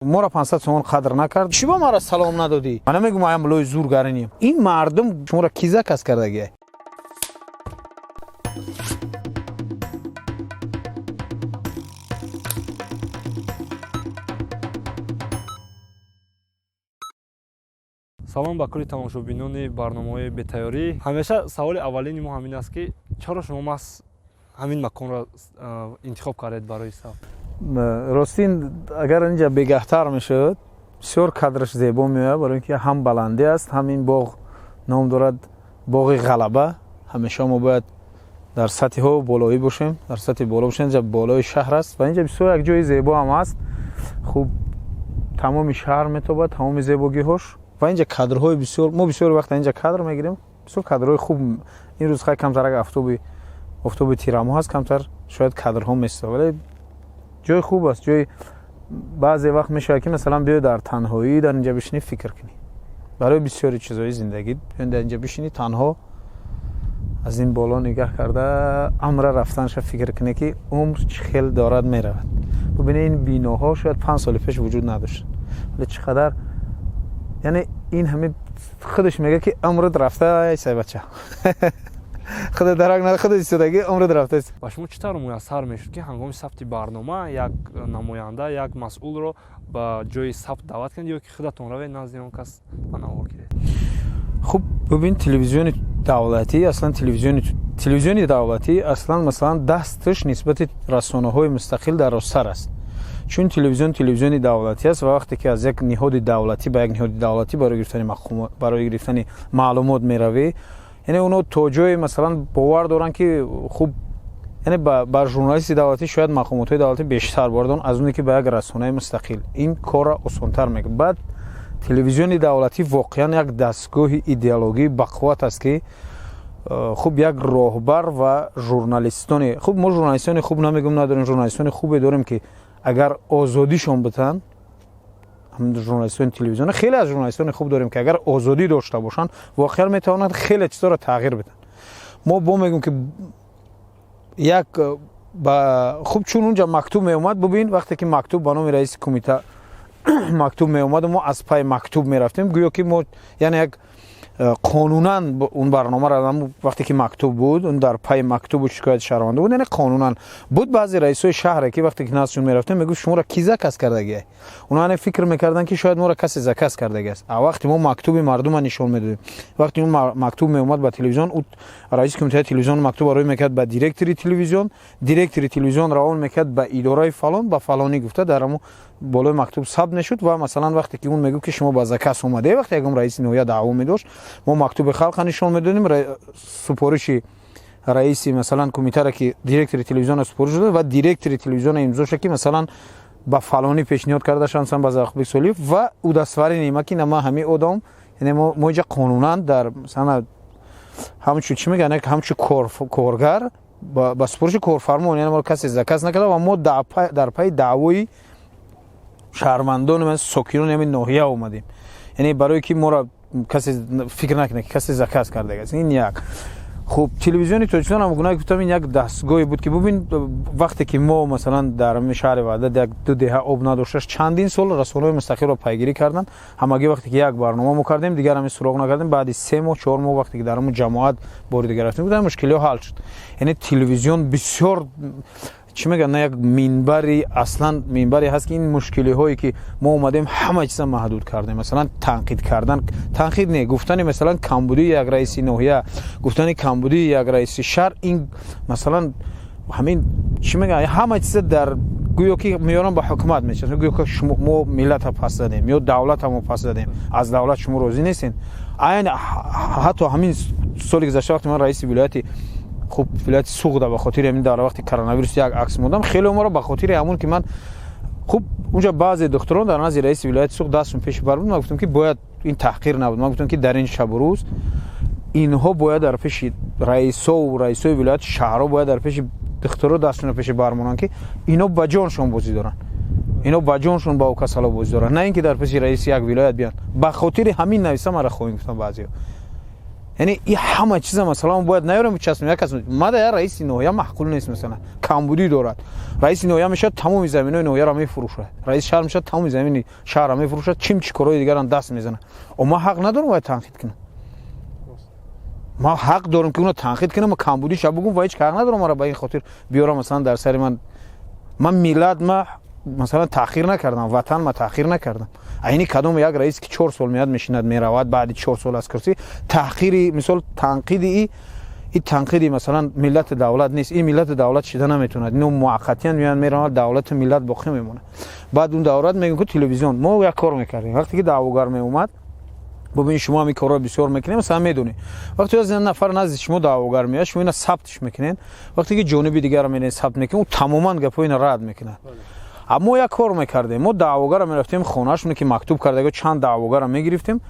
ما را 500 سومون قدر نکرد. چی با ما را سلام ندادی؟ من میگم ما هم لوی زورگرنیم. این مردم شما را کیزه کس کردگی. салом ба кулли тамошобинони барномаҳои бетайёрӣ. ҳамеша саволи аввалини мо ҳамин аст ки чаро шумо мас ҳамин маконро интихоб кардед барои сав? Ростин агар инҷа бегаҳтар мешуд, бисёр кадраш зебо меояд, барои ин ки ҳам баландӣ аст, ҳамин боғ ном дорад боғи ғалаба. ҳамеша мо бояд дар сатҳи болоӣ бошем, дар сатҳи боло бошем, инҷа болои шаҳр аст ва инҷа бисёр як ҷои зебо ҳам аст. хуб тамоми шаҳр метобад, тамоми зебогиҳош ва инҷа кадрҳои бисёр, мо бисёр вақта инҷа кадр мегирем, бисёр кадрҳои хуб. ин рӯзҳо камтар ак офтоби тирамо ҳаст, камтар шояд кадрҳо месозад, вале ҷои хуб аст. ҷои баъзе вақт мешавад ки масалан биё дар танҳоӣ дар инҷа бишинӣ фикр кунӣ барои бисёри чизҳои зиндагӣ. дар инҷа бишинӣ танҳо аз ин боло нигаҳ карда амра рафтанша фикр кунӣ ки умр чӣ хел дорад меравад. бубинӣ ин биноҳо шояд 5 соли пеш вуҷуд надоштанд, вале чӣ қадар яъне ин ҳамин худаш мега ки умрат рафта айсай бача. худа дарак нада худа истодагӣ умрат рафта. ба шумо чӣ тавр муяссар мешуд ки ҳангоми сафти барнома як намоянда, як масъулро ба ҷои сафт даъват кунед ё ки худатон равед назди он кас ба навор гиред? хуб бубин, телевизиони давлатӣ аслан телевизиони давлатӣ аслан масалан дасташ нисбати расонаҳои мустақил дарозтар аст. чун телевизиони давлатӣ аст ва вақте ки аз як ниҳоди давлатӣ ба як ниҳоди давлатӣ барои гирифтани маълумот меравӣ, яъне оно то ҷое масалан бовар доранд ки хуб яъне ба журналисти давлатӣ шояд мақомотҳои давлатӣ бештар бовар доранд аз оне ки ба як расонаи мустақил. ин корро осонтар мекунад. баъд телевизиони давлатӣ воқеан як дастгоҳи идеологии бақувват аст ки хуб як роҳбар ва журналистони хуб, мо журналистони хуб намегӯм надорем, журналистони хубе дорем ки агар озодишон битан, журналистони телевизиони хеле аз журналистони хуб дорем ки агар озодӣ дошта бошанд воқеан метавонанд хеле чизҳоро тағйир биданд. мо бо мегӯем ки як хуб чун унҷа мактуб меомад, бубин вақте ки мактуб ба номи раиси кумита мактуб меомад, мо аз пай мактуб мерафтем, гӯё ки мо яъне як қонунан он барномаро вақте ки мактуб буд, он дар пай мактубу шикояти шаҳрвандо буд, яъне қонунан буд. баъзе раисои шаҳре ки вақте ки наздшон мерафтем мегуфт шуморо ки заказ кардагиай, онҳо яъне фикр мекарданд ки шояд моро касе заказ кардаги аст. вақте мо мактуби мардума нишон медодем, вақте он мактуб меомад ба телевизион, раиси кумитаи телевизион мактубро рӯй мекард ба директори телевизион, директори телевизион равон мекард ба идораи фалон, ба фалонӣ гуфта дар ҳамон болои мактуб сабт мешуд ва масалан вақте ки он мегуфт ки шумо ба заказ омаде, вақте ягон раиси ноҳия даъво медошт, мо мактуби халқа нишон медодем, супориши раиси масалан кумитаро ки директори телевизиона супориш дод ва директори телевизиона имзоша ки масалан ба фалонӣ пешниҳод кардашанд ба Захобек Солиев ва ӯ дастовари нема ки нама ҳамин одам, яъне мо инҷа қонунан дар масалан ҳамчун чӣ мегӯянд, як ҳамчун коргар ба супориши корфармон, яъне мо касе заказ накарда ва мо дар пай даъвои шаҳрвандони сокинони ҳамин ноҳия омадем, яъне барое ки моро касе фикр накунад ки касе заказ кардагааст. ин як. хуб, телевизиони Тоҷикистон ҳам гуна гуфтам, ин як дастгоҳе буд ки бубин вақте ки мо масалан дар шаҳри Ваҳдат як ду деҳа об надошташ чандин сол расонаҳои мустақилро пайгирӣ карданд. ҳамагӣ вақте ки як барнома мо кардем, дигар ҳамин суроғ накардем, баъди 3 моҳ 4 моҳ вақте ки дар ҳамон ҷамоат бори дигар рафтем, гуфтам мушкилиҳо ҳал шуд. яъне телевизион бисёр чӣ мегӯянд, на як минбари аслан минбаре ҳаст ки ин мушкилиҳое ки мо омадем ҳама чиза маҳдуд кардем. масалан танқид кардан, танқид не, гуфтани масалан камбудии як раиси ноҳия, гуфтани камбудии як раиси шаҳр, ин масалан ҳамин чӣ мегӯянд, ҳама чиза дар гӯё ки меёрон ба ҳукумат мечаспад, гӯё ки мо миллата пас дадем ё давлатамо пас дадем, аз давлат шумо розӣ нестед. айна ҳатто ҳамин соли гузашта вақте ман раиси вилояти хуб вилояти Суғда ба хотири ҳамин дар вақти коронавирус як акс модам, хеле моро ба хотири ҳамон ки ман хуб унҷа баъзе духтурон дар назди раиси вилояти Суғ дастшон пеши бар буд, ман гуфтам ки бояд ин таҳқир набуд, ман гуфтам ки дар ин шабу рӯз инҳо бояд дар пеши раисову раисои вилояти шаҳрҳо бояд дар пеши духтуро дастшон пеши бар монанд ки ино ба ҷоншон бозӣ доранд, ино ба ҷоншон ба окасало бозӣ доранд, на ин ки дар пеши раиси як вилоят биёнд. ба хотири ҳамин нависа мара хоҳем гуфтам баъзеҳо. یعنی این همه چیزا مثلا باید نیارم بچسبم یک کس ما در رئیس نویا معقول نیست مثلا کمبودی دارد رئیس نویا میشه تمام زمینای نویا را میفروشه رئیس شهر میشه تمام زمین شهر را میفروشه چی کارهای دیگه را دست میزنه و ما حق ندارم باید تنقید کنم ما حق دارم که اونو تنقید کنم و کمبودی شب بگم و هیچ حق ندارم ما را به این خاطر بیارم مثلا در سر من میلاد ما مثلا تاخیر نکردم وطن ما تاخیر نکردم عینی کدوم یک رئیس که 4 سال میاد میشیند میرود بعد 4 سال از کرسی تاخیری مثلا تنقیدی این تنقیدی مثلا ملت دولت نیست این ملت دولت شده نمیتونه اینو موقتا میان میرن دولت ملت باقی میمونه بعد اون دولت میگن که تلویزیون ما یک کار میکردیم وقتی که دعواگر می اومد ببین شما می کارا بسیار میکنین مثلا میدونی وقتی از نفر نزد شما دعواگر میاد شما اینا ثبتش میکنین وقتی که جانب دیگر رو میین ثبت میکنین تماما گپا اینا رد میکنه اما یک کار میکردیم ما دعواگر رو میرفتیم خونه‌شون که مکتوب کرده چند دعواگر رو میگرفتیم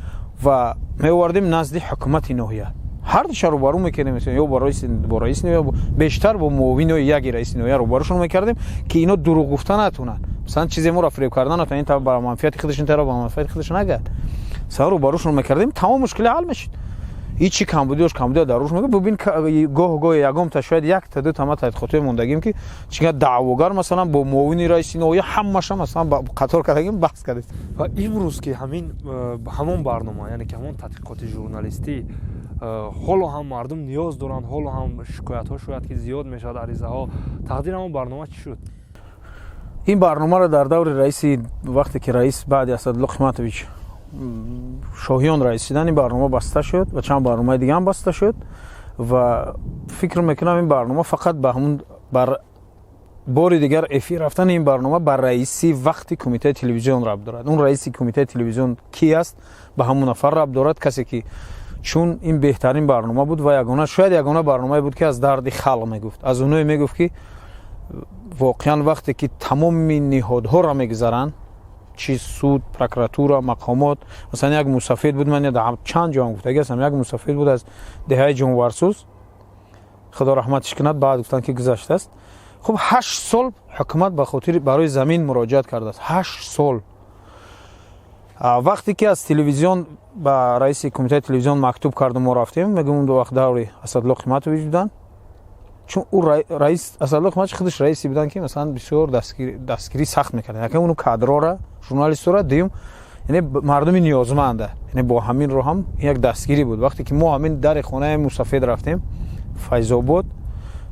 و میوردیم نزد حکومت نوحیه هر دو رو بارو میکنیم مثلا یا با رئیس یا بیشتر با معاون یک رئیس نوحیه رو باروشون میکردیم که اینا دروغ گفتن نتونن مثلا چیزی ما رو فریب کردن تا این تا برای منفعت خودشون تا با منفعت خودشون نگه سر رو باروشون میکردیم تمام مشکل حل میشد هیچ کمبودی داروش میگه ببین گاه یگم تا شاید یک تا دو تا ما تا خطوی موندگیم که چیکار دعواگر مثلا با معاون رئیس نوحیه همش مثلا با قطار کردیم بحث کردیم و امروز که همون برنامه یعنی که همون تحقیقات ژورنالیستی حالا هم مردم نیاز دارند حالا هم شکایت ها شاید که زیاد میشد عریضه ها تقدیر همون برنامه چی شد این برنامه را در دور رئیس وقتی که رئیس بعد اسدالله قیمتویچ شاهیان رئیس شدن این برنامه بسته شد و چند برنامه دیگه هم بسته شد و فکر میکنم این برنامه فقط به همون بار دیگر افی رفتن این برنامه بر رئیسی وقتی کمیته تلویزیون ربط دارد اون رئیسی کمیته تلویزیون کی است به همون نفر ربط دارد کسی که چون این بهترین برنامه بود و یگانه برنامه بود که از درد خلق میگفت از اونایی میگفت که واقعا وقتی که تمام نهادها را میگذارن چی سود پروکراتورا مقامات مثلا یک مسافر بود من چند جا گفت اگه یک مسافر بود از دهه جنورسوس خدا رحمتش کند بعد گفتن که گذشته است خب 8 سال حکومت به خاطر برای زمین مراجعت کرده است 8 سال وقتی که از تلویزیون با رئیس کمیته تلویزیون مکتوب کردم ما رفتیم میگم اون دو وقت دوری اسدالله قیمتویچ بودن چون او رئیس اسدالله قیمتویچ خودش رئیسی بودن که مثلا بسیار دستگیری سخت میکردن یعنی اونو کادرها را ژورنالیست‌ها را دیم یعنی مردم نیازمنده یعنی با همین رو هم یک دستگیری بود وقتی که ما همین در خانه موسفید رفتیم فیض‌آباد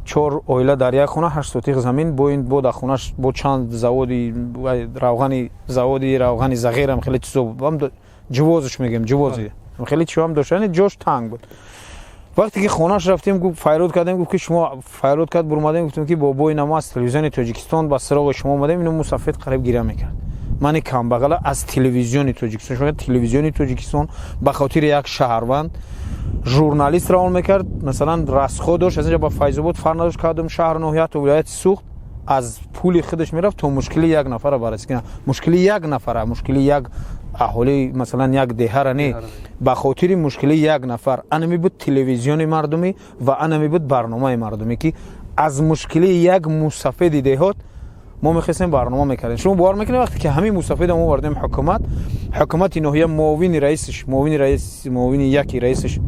4 اویله در یک خونه 8 سوتیق زمین با این بود خونهش با چند زوادی روغنی زغیر هم خیلی چیزا هم جوازش میگم جوازی خیلی چیزا هم داشت یعنی جوش تنگ بود وقتی که خونهش رفتیم گفت فایرود کردیم گفت که شما فایرود کرد بر اومدیم گفتیم که بابای نما از تلویزیون تاجیکستان با سراغ شما اومدیم اینو موسفید قریب گیره میکرد من کم بغل از تلویزیون تاجیکستان شما تلویزیون تاجیکستان به خاطر یک شهروند ژورنالیست را اون میکرد مثلا رسخو داشت از اینجا با فیض‌آباد فرنادش کردم شهر نوحیت و ولایت سوخت از پول خودش میرفت تا مشکل یک نفر بررسی کنه مشکل یک نفر مشکل یک اهالی مثلا یک دهه را نه به خاطر مشکل یک نفر انمی بود تلویزیون مردمی و انمی بود برنامه مردمی که از مشکل یک مسافر دهات ما می‌خواستیم برنامه می‌کردیم شما باور می‌کنید وقتی که همین مسافر ما وردیم حکومت نوحیه معاون یکی رئیسش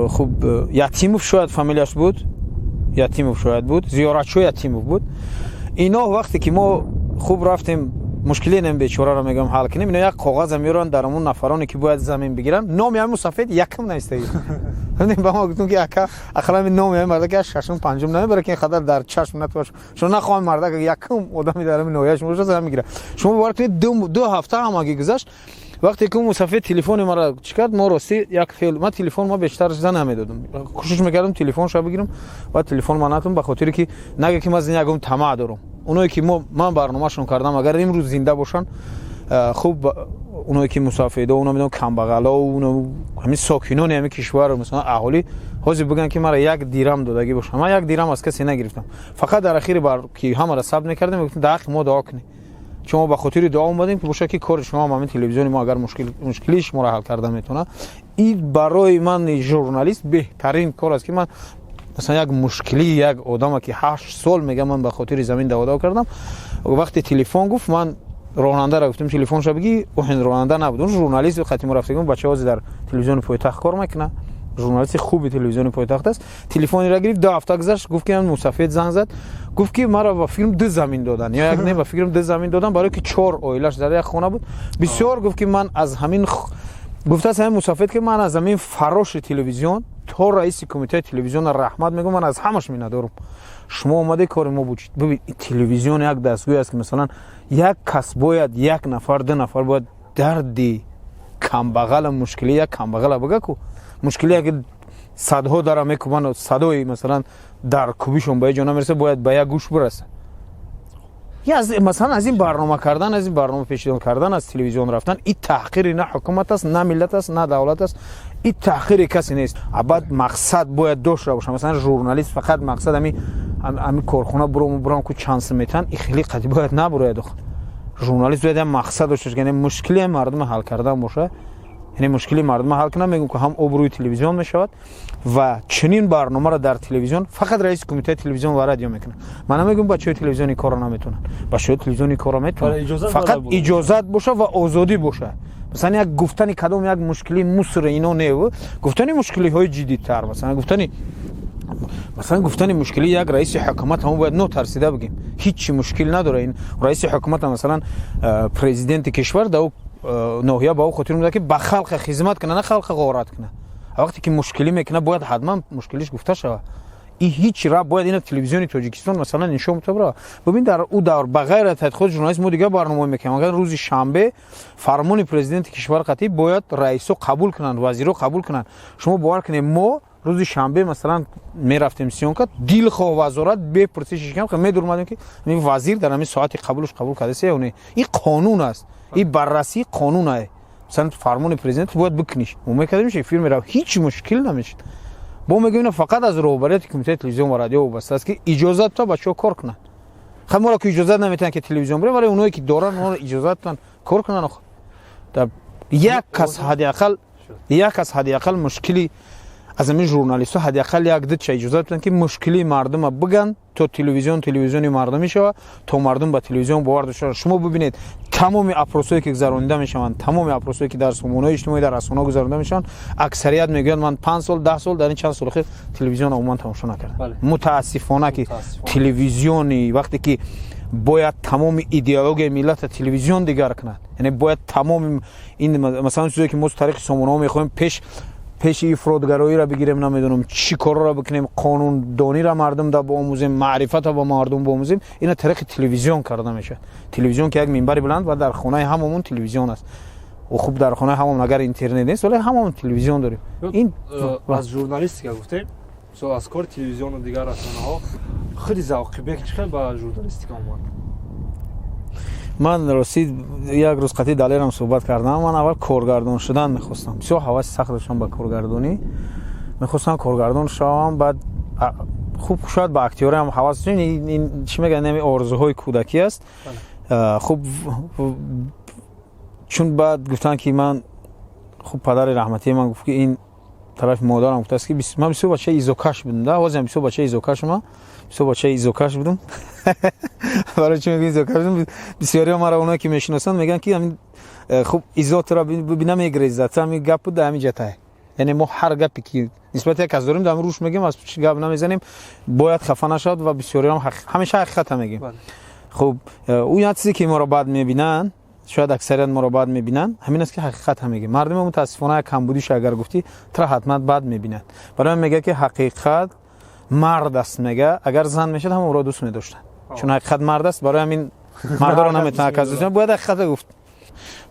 خب یتیموف شاید فامیلیش بود یتیموف شاید بود زیارتشو یتیموف بود اینا وقتی که ما خوب رفتیم مشکلی نم بیچاره را میگم حل کنیم اینا یک کاغذ میارن در اون نفرانی که باید زمین بگیرن نام همون سفید یکم نیسته همین با ما گفتم که اکا اخلاق نام هم مرده که ششم پنجم نمیبره که خاطر در چشم نتوش شما نخوام مرده که یکم آدمی در نویاش موشه زمین میگیره شما باور کنید دو هفته هم اگه گذشت وقتی که مسافر تلفن ما را چیکارد ما راستی یک خیلی ما تلفن ما بیشتر زن نمیدادم کوشش میکردم تلفن شو بگیرم و تلفن ما نتونم به خاطر که نگه که من از یکم طمع دارم اونایی که من برنامه‌شون کردم اگر امروز زنده باشن خوب اونایی که مسافرده اونا میدونم کم بغلا و اونو همین ساکنان همین کشور مثلا اهالی حاضر بگن که مرا یک دیرم دادگی باشه من یک دیرم از کسی نگرفتم فقط در اخیر بار که همه را ثبت میکردم گفتم دقیق ما دعا کنی شما به خاطر دعا اومدیم که باشه که کار شما همین تلویزیون ما اگر مشکلیش ما را حل کرده میتونه این برای من ژورنالیست بهترین کار است که من مثلا یک مشکلی یک آدم که 8 سال میگه من به خاطر زمین دعوا کردم وقتی تلفن گفت من роҳнанда гуфтем телефонша бигӣ оҳин роҳнанда набуд он журналист хатиму рафтагон бачаҳози дар телевизиони пойтахт кор мекунад журналисти хуби телевизиони пойтахт аст телефонеро гирифт 2 ҳафта гузашт гуфт ки мусафед занг зад гуфт ки маро ба фирм 2 замин додан ё як не ба фирм 2 замин додан барои ки 4 оилаш дар як хона буд бисёр гуфт ки ман аз ҳамин гуфтааст ҳамин мусафед ки ман аз ҳамин фароши телевизион то раиси кумитаи телевизион раҳмат мегӯям ман аз ҳамаш миннатдорам шумо омадаи кори мо бучид бибин телевизион як дастгӯй аст ки масалан як кас бояд як нафар 2 нафар бояд дарди камбағала мушкили як камбағала багаку мушкили як садҳо дара мекубан садои масалан дар кубишон ба ҷона мераса бояд ба як гӯш бираса масалан аз ин барнома кардан аз ин барнома пешидон кардан аз телевизион рафтан ин таҳқири на ҳукумат аст на миллат аст на давлат аст ин таҳқири касе нест абад мақсад бояд дошта боша масалан журналист фақат мақсад ҳамин корхона бурам ку чанд сметан и хеле қади бояд набурояд журналист бояд як мақсад дошта яъне мушкили мардум ҳал кардан боша яъне мушкили мардум ҳал кунам мегӯям ки ҳам обрӯи телевизион мешавад ва чунин барномаро дар телевизион фақат раиси кумитаи телевизион ва радио мекунад ман намегӯям бачаҳои телевизиони корро наметавонанд бачаҳои телевизиони корро метавонанд фақат иҷозат боша ва озодӣ боша масалан як гуфтани кадом як мушкили муср ино не гуфтани мушкилиҳои ҷиддитар масалан гуфтани мушкили як раиси ҳукумат ҳама бояд нотарсида бигем ҳичи мушкил надора ин раиси ҳукумата масалан президенти кишвар да ноҳия ба ӯ хотир меда ки ба халқа хизмат кунад на халқа ғорат кунад вақте ки мушкилӣ мекунад бояд ҳатман мушкилиш гуфта шавад и ҳич ра бояд ина телевизиони тоҷикистон масалан нишон мутабра бибин дар ӯ давр ба ғайр аз тадқиқот журналист мо дигар барнома мекунем агар рӯзи шанбе фармони президенти кишвар қатъи бояд раисо қабул кунанд вазиро қабул кунанд шумо бовар кунед мо рӯзи шанбе масалан мерафтем сиёнка дилхоҳ вазорат бепурсиши кам медурмадем ки вазир дар ҳамин соати қабулш қабул кардасе ё не ин қонун аст ин баррасии қонун аст مثلا فرمان پرزیدنت باید بکنیش موقع کدام میشه فیلم را هیچ مشکل نمیشه با میگم فقط از رهبریت کمیته تلویزیون و رادیو وابسته است که اجازه تا بچه‌ها کار کنن خب ما را که اجازه نمیتونن که تلویزیون بریم ولی اونایی که دارن ما را اجازه دادن کار کنن آخه یک کس حداقل مشکلی از همین ژورنالیست‌ها حداقل یک دو اجازه بدن که مشکلی مردم بگن تو تلویزیونی مردمی شوه تو مردم با تلویزیون باور داشته شما ببینید تمام اپروسایی که گذرانده میشن تمام اپروسایی که در سامانه‌های اجتماعی در رسانه‌ها گذرانده میشن اکثریت میگن من 5 سال 10 سال در این چند سال اخیر تلویزیون عموما تماشا نکردم متاسفانه که تلویزیونی وقتی که باید تمام ایدئولوژی ملت تلویزیون دیگر کند یعنی باید تمام این مثلا چیزی که ما تاریخ سامانه‌ها میخوایم پیش افرادگرایی را بگیریم نمیدونم چی کار را بکنیم قانون دانی را مردم دا بآموزیم معرفت را با مردم بآموزیم اینا طریق تلویزیون کرده میشه تلویزیون که یک منبر بلند و در خانه هممون تلویزیون است و خوب در خانه هممون اگر اینترنت نیست ولی هممون تلویزیون داریم این از ژورنالیستیکا گفتیم سو از کار تلویزیون و دیگر رسانه‌ها خیلی ذوقی چقدر با ژورنالیستیکا اومد من رسید یک روز قطعی دلیرم صحبت کردم من اول کارگردان شدن میخواستم بسیار حواس سخت داشتم به کارگردانی میخواستم کارگردان شوم بعد خوب شاید با اکتوری هم حواس داشتم این چی میگن این آرزوهای کودکی است خوب چون بعد گفتن که من خوب پدر رحمتی من گفت که این طرف مادرم گفت است که من بسیار بچه ایزوکاش بودم ده واسه بسیار بچه ایزوکاشم بسیار بچه ایزوکاش بودم برای چی میگم ایزوکاش بودم بسیاری ها مرا اونایی که میشناسن میگن که همین خوب ایزوت را ببینم میگریزد همین گپ بود همین جته یعنی ما هر گپی که نسبت یک از داریم دارم روش میگیم از چی گپ نمیزنیم باید خفه نشد و بسیاری هم همیشه حقیقت میگیم خب اون یه چیزی که ما را بعد میبینن شاید اکثریت ما را بعد میبینن همین است که حقیقت هم میگیم مردم متاسفانه کمبودیش اگر گفتی ترا حتما بعد میبینن برای من میگه که حقیقت مرد است میگه اگر زن میشد هم او را دوست می‌داشتن چون حقیقت مرد است برای همین مرد را نمیتونه کازشون باید حقیقت گفت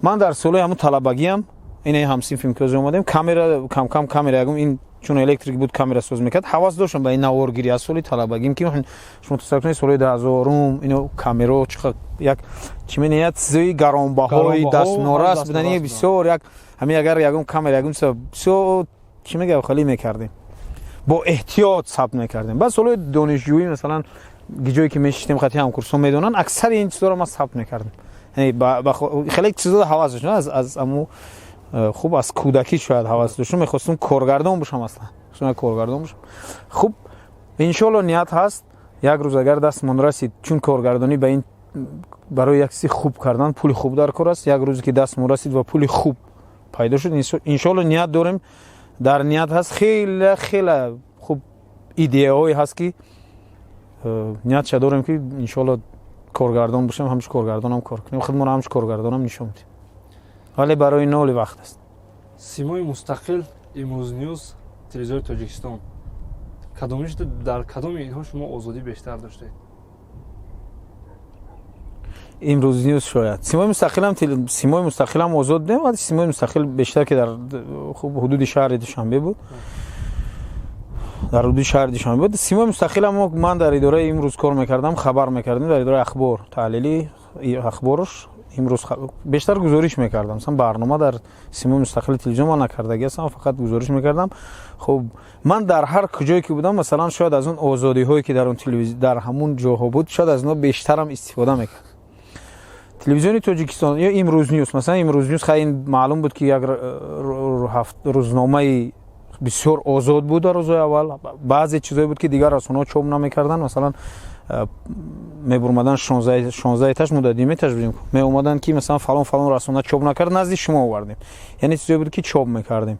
من در سالهای همون طلبگیم این همسین فیلم که اومدیم کامera کم کامera یکم این چون الکتریک بود کامera سوز میکرد حواس داشتم به این نوارگیری از سال طلبگیم که شما تصور کنید سال 2000 اینو کامera چقدر یک چی می‌نیاد چیزی گرانبهای دست نوراست بدن بسیار یک همین اگر یکم کامera یکم بسیار چی میگه خالی میکردیم با احتیاط ثبت میکردیم بعد سال دانشجویی مثلا جایی که میشتیم خاطی هم کورسو میدونن اکثر این چیزا رو ما ثبت میکردیم یعنی خیلی چیزا حواس داشتم از امو خوب از کودکی شاید حواس داشتم میخواستم کارگردان بشم اصلا کارگردان بشم خوب ان شاء الله نیت هست یک روز اگر دست من رسید چون کارگردانی به این барои як чизи хуб кардан пули хуб дар кор аст. Як рӯзе ки дастмон расид ва пули хуб пайдо шуд, иншоалло ният дорем, дар ният ҳаст, хеле хеле хуб идеяҳое ҳаст ки ниятша дорем ки иншоалло коргардон бошем, ҳамчун коргардонам кор кунем, хидмона ҳамчун коргардонам нишон медем. вале барои ноли вақт аст. Симои мустақил, Имрӯз Ньюз, телевизори Тоҷикистон. Кадомишда дар кадоми инҳо шумо озодӣ бештар доштед? Имрӯз Ньюз шояд. Симои мустақилам озод будем, вале Симои мустақил бештар ки дар ҳудуди шаҳри Душанбе буд. дар ҳудуди шаҳри Душанбе буд. Симои мустақилам ман дар идораи Имрӯз кор мекардам, хабар мекардем, дар идораи ахбор, таҳлили ахборш имрӯз бештар гузориш мекардам. Мисалан барнома дар Симои мустақили телевизион ман накардаги ҳастам, фақат гузориш мекардам. Хуб ман дар ҳар куҷое ки будам, масалан шояд аз он озодиҳое ки дар он телевизион дар ҳамун ҷоҳо буд, шояд аз ино бештарам истифода мекардам. Телевизиони Тоҷикистон ё Имрӯз Ньюз, масалан Имрӯз Ньюз хайн маълум буд ки як рӯзномаи бисёр озод буд дар рӯзҳои аввал. Баъзе чизое буд ки дигар расонаҳо чоп намекарданд. Масалан мебурмадан 16 этаж мо дар 10 этаж будем, меомадан ки масалан фалон расона чоп накард, назди шумо овардем. Яъне чизое буд ки чоп мекардем.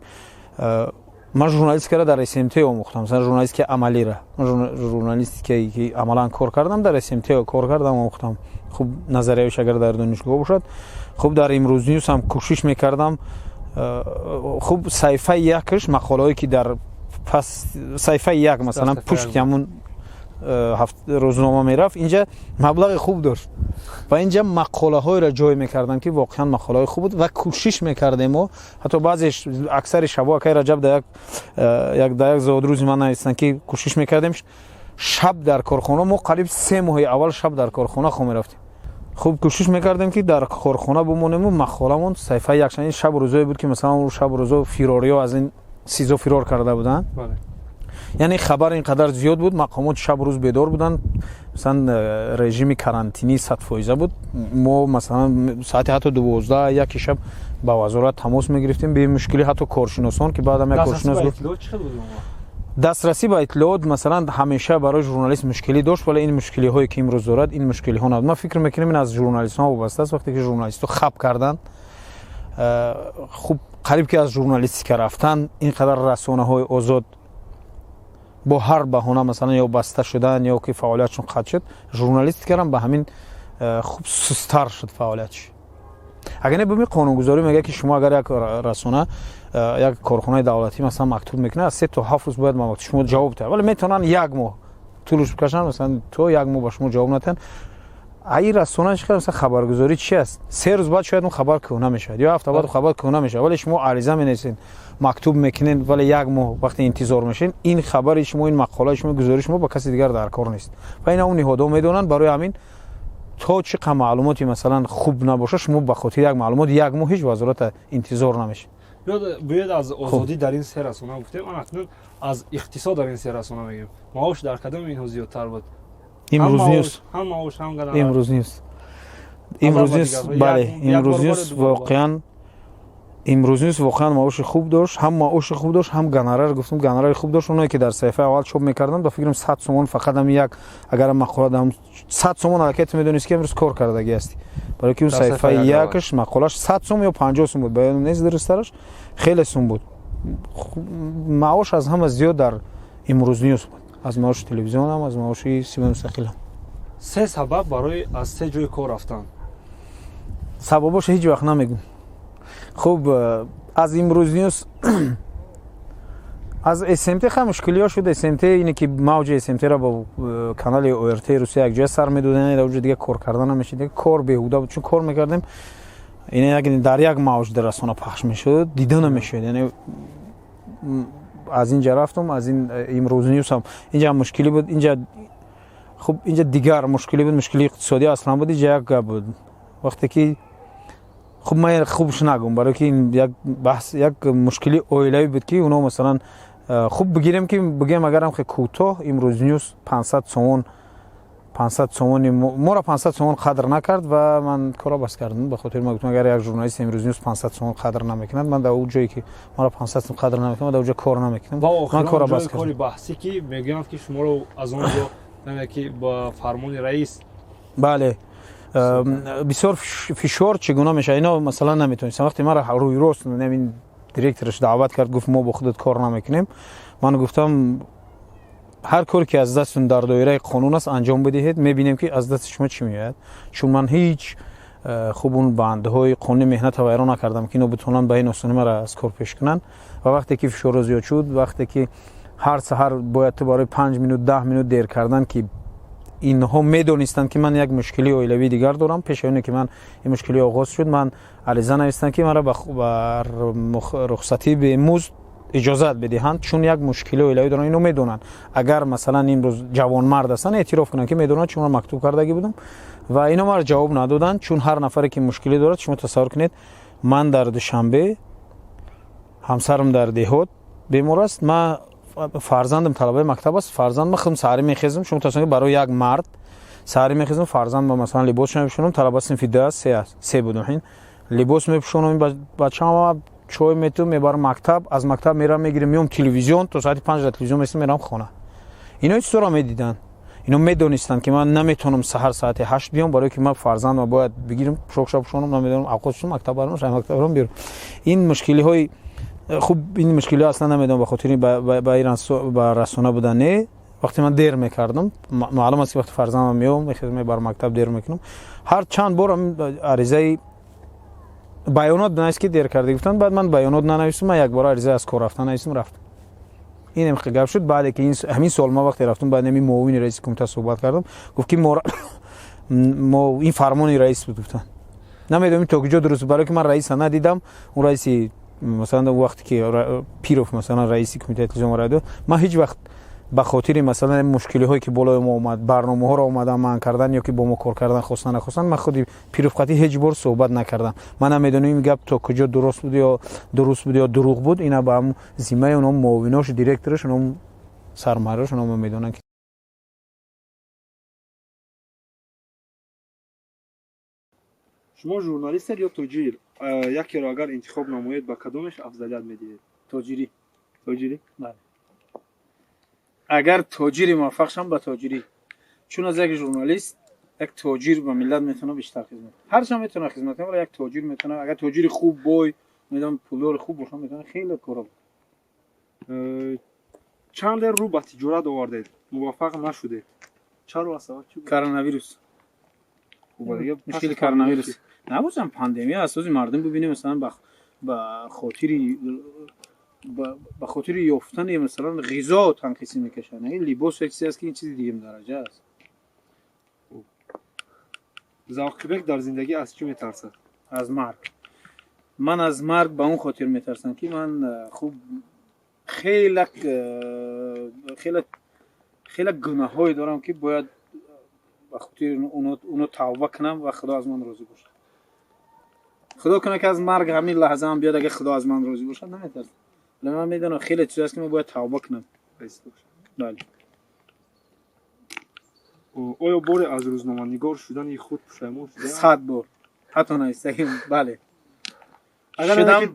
ман журналистикаро дар СМТ омӯхтам, масалан журналистикаи амалиро, журналистикаи ки амалан кор кардам дар СМТ кор кардам, омӯхтам. хуб назариявиш агар дар донишгоҳ бошад, хуб дар Имрӯз Ньюз ҳам кӯшиш мекардам. хуб саҳифаи якш мақолаҳое ки дар пас саҳифаи як масалан пушти ҳамун рӯзнома мерафт, инҷа маблағи хуб дошт ва инҷа мақолаҳоеро ҷой мекардам ки воқеан мақолаҳои хуб буд ва кӯшиш мекардем мо ҳатто баъзеш аксари шабо акаи Раҷаб дар як зодрӯзи ман навистанд ки кӯшиш мекардем шаб дар корхона, мо қариб 3 моҳи аввал шаб дар корхона хо мерафтем. хуб кӯшиш мекардем ки дар корхона бимонему, мақоламон саҳифаи якшани шаб рӯзое буд ки масалан шаб рӯзо фирориҳо аз ин СИЗО фирор карда буданд. яъне хабар ин қадар зиёд буд, мақомоти шаб рӯз бедор буданд. масалан режими карантинӣ 100% буд. мо масалан соати ҳатто 12 яки шаб ба вазорат тамос мегирифтем бе мушкилӣ. ҳатто коршиносон ки баъдам як коршинос дастрасӣ ба иттилоот масалан ҳамеша барои журналист мушкилӣ дошт, вале ин мушкилиҳое ки имрӯз дорад ин мушкилиҳо набуд. ман фикр мекунам ин аз журналистҳо вобаста аст. вақте ки журналистҳо хаб карданд, хуб қариб ки аз журналистика рафтан, ин қадар расонаҳои озод бо ҳар баҳона масалан ё баста шудан ё ки фаъолиятшон қатъ шуд, журналистикарам ба ҳамин хуб сустар шуд фаъолиятш. агар не бимин қонунгузорӣ мега ки шумо агар як расона як корхонаи давлатӣ масалан мактуб мекунад, аз 3 то 7 рӯз бояд ба шумо ҷавоб диҳад, вале метавонанд як моҳ тӯлш бикашанд, масалан то як моҳ ба шумо ҷавоб надиҳанд. ай расона чӣ қадар масалан хабаргузорӣ чи аст? 3 рӯз баъд шояд он хабар кӯҳна мешавад ё ҳафта баъд хабар кӯҳна мешавад, вале шумо ариза менависед, мактуб мекунед, вале як моҳ вақте интизор мешин, ин хабари шумо, ин мақолаи шумо, гузориши шумо ба каси дигар дар кор нест. ва ина он ниҳодҳо медонанд. барои ҳамин то чӣ қадar маълумоти масалан хуб набоша, шумо ба хотири як маълумот як моҳ ҳеҷ вазората интизор намешед. бояд аз озодӣ дар ин се расона гуфтем, акнун аз иқтисод дар ин се расона мегӯем. маош дар кадоми инҳо зиёдтар буд? Имрӯз Ньюз, ҳам маош ҳам гонорар. Имрӯз Ньюз, Имрӯз Ньюз, бале, Имрӯз Ньюз воқеан Имрӯз Ньюз воқеан маоши хуб дошт, ҳам маоши хуб дошт, ҳам гонорар, гуфтам гонорари хуб дошт. оное ки дар саҳифаи аввал чоп мекарданд, ба фикрам 100 сомон фақат ҳам як, агар мақола дам 100 сомон аллакай ту медонисти ки имрӯз кор кардаги ҳасти, барои ки он саҳифаи якш мақолаш 100 сом ё 50 сом буд, ба ёдам нест дурустараш, хеле сум буд. маош аз ҳама зиёд дар Имрӯз Ньюз буд, аз маоши телевизионам, аз маоши Симои мустақилам. се сабаб барои аз се ҷои кор рафтан. сабабош ҳеҷ вақт намегӯм. хуб аз Имрӯз Ньюз аз СМТ хам мушкилиҳо шуд. СМТ ине ки мавҷи СМТ-ро ба канали ОРТ Русия якҷоя сар медоданд, дар оҷо дига кор кардан намешид, дига кор беҳуда буд. чун кор мекардем ине дар як мавҷ расона пахш мешуд, дида намешуд. яъне аз инҷа рафтам, аз ин Имрӯз Ньюз ҳам инҷа мушкилӣ буд. хуб инҷа дигар мушкилӣ буд, мушкилии иқтисодӣ аслан буд. инҷа як гап буд, вақте ки хуб ман хубш нагӯм, барои ки як баҳс як мушкилии оилавӣ буд ки оно масалан хуб бигирем ки бигем агарам хе кӯтоҳ Имрӯз Ньюз 500 сомони моро 500 сомон қадр накард ва ман корро бас кардам. ба хотири ман гуфтам агар як журналист Имрӯз Ньюз 500 сомон қадр намекунад, ман дар он ҷое ки моро 500 сомон қадр намекунад, дар он ҷо кор намекунам. ман корро бас кардам. кори баҳсӣ ки мегӯянд ки шуморо аз он ҷо яъне ки ба фармони раис. бале, بسیار فشار چگونه میشه اینا مثلا نمیتونید. وقتی من را روی راست نمین دیرکتورش دعوت کرد گفت ما با خودت کار نمیکنیم، من گفتم هر کاری که از دستتون در دایره قانون است انجام بدهید، میبینیم که از دست شما چی میاد. چون من هیچ خوب اون بنده های قانون مهنت رو ویران نکردم که اینو بتونن به این آسانی مرا از کار پیش کنن. و وقتی که فشار زیاد شد، وقتی که هر سحر باید برای 5 minut 10 minut دیر کردن که اینها میدونستند که من یک مشکلی اولیوی دیگر دارم، پیش اینه که من این مشکلی آغاز شد من علیزه نوشتن که مرا بر رخصتی به مزد اجازت بدهند، چون یک مشکلی اولیوی دارن. اینو میدونن. اگر مثلا امروز جوان مرد هستن اعتراف کنن که میدونن، چون من مکتوب کردگی بودم و اینا مرا جواب ندادن. چون هر نفری که مشکلی دارد، شما تصور کنید من در دوشنبه همسرم در دهات بیمار است، من فرزندم طلبه مکتب است، فرزندم خودم سحری میخیزم. شما تصور برای یک مرد سحری میخیزم، فرزند با مثلا لباس میپوشونم، طلبه صنف 2 3 بودم، این لباس میپوشونم، بچه‌ام چای میتونم میبرم مکتب، از مکتب میرم میگیرم میام تلویزیون، تا ساعت 5 تلویزیون میرم خونه. اینا هیچ طور میدیدن، اینو میدونستن که من نمیتونم سحر ساعت 8 بیام، برای که من فرزندم باید بگیرم شوک پوشونم، نمیدونم اوقاتش مکتب برام شای مکتب برام بیارم. این مشکلی های خوب، این مشکلی اصلا نمیدونم به خاطر با رسانه بودن. نه وقتی من دیر میکردم، معلوم است که وقتی فرزندم میام میبرم مکتب دیر میکنم. هر چند بار عریضه بیانات بنویس که دیر کرده گفتن، بعد من بیانات ننوشتم، من یک بار عریضه از کار رفتن نوشتم رفتم. این هم گپ شد. بعد که این همین سال ما وقتی رفتم بعد نمی معاون رئیس کمیته صحبت کردم، گفت که ما این فرمان رئیس بود. گفتن نمیدونم تو کجا درست، برای که من رئیس ندیدم. اون رئیس مثلا وقتی که پیروف مثلا رئیس کمیته تلویزیون رادیو، من هیچ وقت به خاطر مثلا مشکلی هایی که بالای ما اومد، برنامه ها را اومدن من کردن یا که با ما کار کردن خواستن نخواستن، من خودی پیروف قطعی هیچ بار صحبت نکردم. من نمیدونم این گپ تا کجا درست بود یا دروغ بود. اینا با هم ذمه اونم معاوناش، دیرکتورش، اونم سرمایه‌اش، اونم میدونن. شما ژورنالیست یا تاجر؟ یکی را اگر انتخاب نمایید با کدومش افضلیت میدید؟ تاجری. بله. اگر تاجری موفق شم با تاجری، چون از یک ژورنالیست یک تاجر به ملت میتونه بیشتر خدمت، هر چه میتونه خدمت کنه، ولی یک تاجر میتونه، اگر تاجری خوب بای میدونم پولدار خوب باشه، میتونه خیلی کارا. چند رو با تجارت آوردید موفق نشدید؟ چرا؟ سبب چی بود؟ کرونا ویروس. خوب دیگه مشکل کرونا ویروس نبودم، پاندمی اساس مردم ببینیم مثلا به خاطر یافتن مثلا غذا تنقیسی میکشن. این لباس یک چیزی است که این چیز دیگه درجه است. زاکبک در زندگی از چی میترسه؟ از مرگ. من از مرگ به اون خاطر میترسم که من خوب خیلی گناهایی دارم که باید به خاطر اونو توبه کنم و خدا از من راضی باشه. خدا کنه که از مرگ همین لحظه هم بیاد، اگه خدا از من راضی باشه نمیترسم. من میدونم خیلی چیزی است که من باید توبه کنم. بله. آیا بار از روزنامه‌نگار شدن خود پشیمون شده؟ 100 بار. حتی نمیستگیم. بله. اگر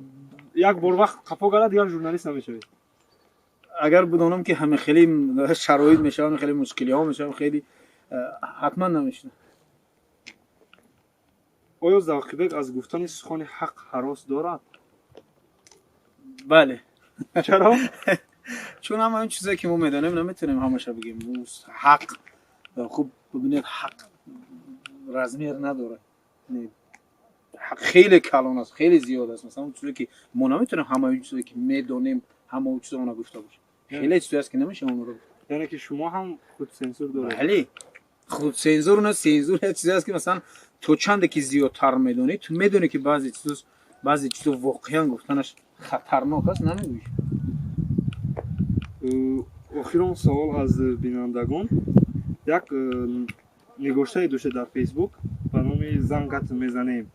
یک بار وقت خفا گرد دیگر ژورنالیست نمیشوید؟ اگر بدونم که همه خیلی شرایط میشه، همه خیلی مشکلی ها میشه، خیلی حتما نمیشه. آیا زاکبک از گفتن سخن حق هراس دارد؟ بله. چرا؟ چون همه این چیزایی که ما میدونیم نمیتونیم همشه بگیم. حق خوب ببینید، حق رزمیر نداره. حق خیلی کلان است، خیلی زیاد است. مثلا اون چیزی که ما نمیتونیم همه این چیزایی که میدونیم همه اون چیزا اون گفته باشه. خیلی چیزی است که نمیشه اون رو. یعنی که شما هم خود سانسور دارید؟ بله. خود سانسور نه، سانسور یه چیزی است که مثلا تو چند کی زیادتر میدونی، تو میدونی که بعضی چیزا واقعا گفتنش خطرناک است، نمیگویی. آخرین سوال از بینندگان. یک نگاشته داشته در فیسبوک به نام زنگت میزنیم.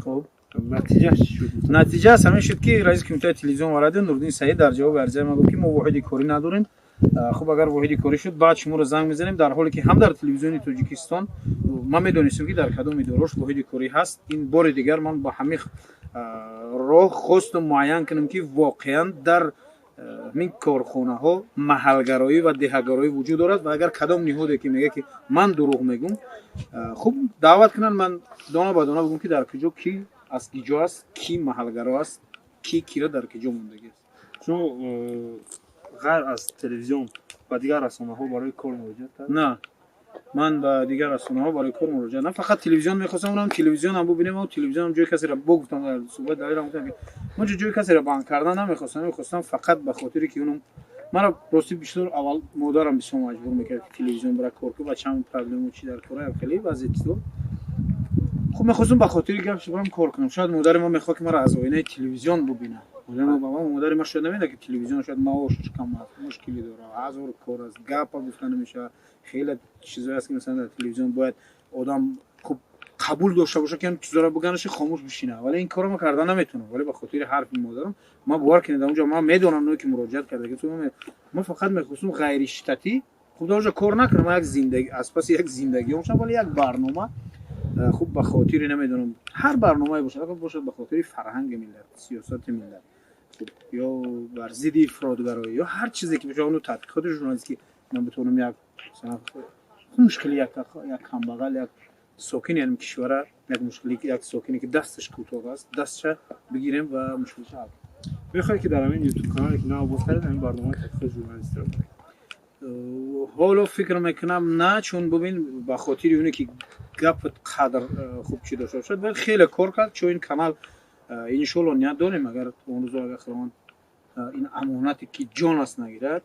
خب نتیجه چی شد؟ نتیجه همین شد که رئیس کمیته تلویزیون رادیو نوردین سعید در جواب عرضه ما گفت که ما واحد کاری نداریم. خب اگر واحد کاری شد بعد شما رو زنگ میزنیم، در حالی که هم در تلویزیون تاجیکستان ما میدونستیم که در کدام ادارهش واحد کاری هست. این بار دیگر من با همین راه خواستم معین کنم که واقعا در همین کارخانه ها محلگرایی و دهگرایی وجود دارد و اگر کدام نهادی که میگه که من دروغ میگم خوب دعوت کنن من دانه به دانه بگم که در کجا کی از کجا است کی محلگرا است کی کیرا در کجا موندگی است. شما غیر از تلویزیون و دیگر رسانه‌ها برای کار مراجعه کردید؟ نه من به دیگر رسانه‌ها برای کار مراجعه نه فقط تلویزیون می‌خواستم اونم تلویزیون هم ببینم و تلویزیون هم جای کسی را بگفتم در صحبت دلیلم گفتم که من جای کسی را بان کردن نمی‌خواستم فقط به خاطری که اونم مرا راستی بیشتر اول مادرم بسیار مجبور می‌کرد تلویزیون برای کار کنم و چند پرابلم چی در کار خیلی وضعیت تو خب می‌خواستم به خاطری گپ برام کار کنم شاید مادر ما می‌خواد که مرا از آینه تلویزیون ببینه مادر ما شاید نمی‌دونه که تلویزیون شاید معاشش کم است مشکلی داره هزار کار است گپ گفتن نمیشه خیلی چیزایی هست که مثلا در تلویزیون باید آدم خوب قبول داشته باشه که چیزا رو بگنش خاموش بشینه ولی این کارو ما کردن نمیتونه ولی به خاطر حرف مادرم ما باور کنید اونجا ما میدونم نوعی که مراجعت کرده که تو ما فقط میخواستم غیر اشتتی خب اونجا کار نکنم یک زندگی از پس یک زندگی اونجا ولی یک برنامه خوب به خاطر نمیدونم هر برنامه‌ای باشه اگر باشه به خاطر فرهنگ ملت سیاست ملت یا بر ضد افرادگرایی یا هر چیزی که بشه اونو تحقیقات ژورنالیستی من بتونم یک مثلا مشکلی یک کمبغل یک ساکن یعنی کشور یک مشکلی یک ساکنی که دستش کوتاه است دستش بگیریم و مشکلش حل میخوای که در همین یوتیوب کانالی که نام باز کردید همین برنامه تحقیق ژورنالیستی رو حالا فکر میکنم نه چون ببین به خاطر اونه که گپ قدر خوب چی داشته شد ولی خیلی کار کرد چون این کانال ان شاء الله نیت داریم اگر اون روز اگر خداوند این امانتی که جان است نگیرد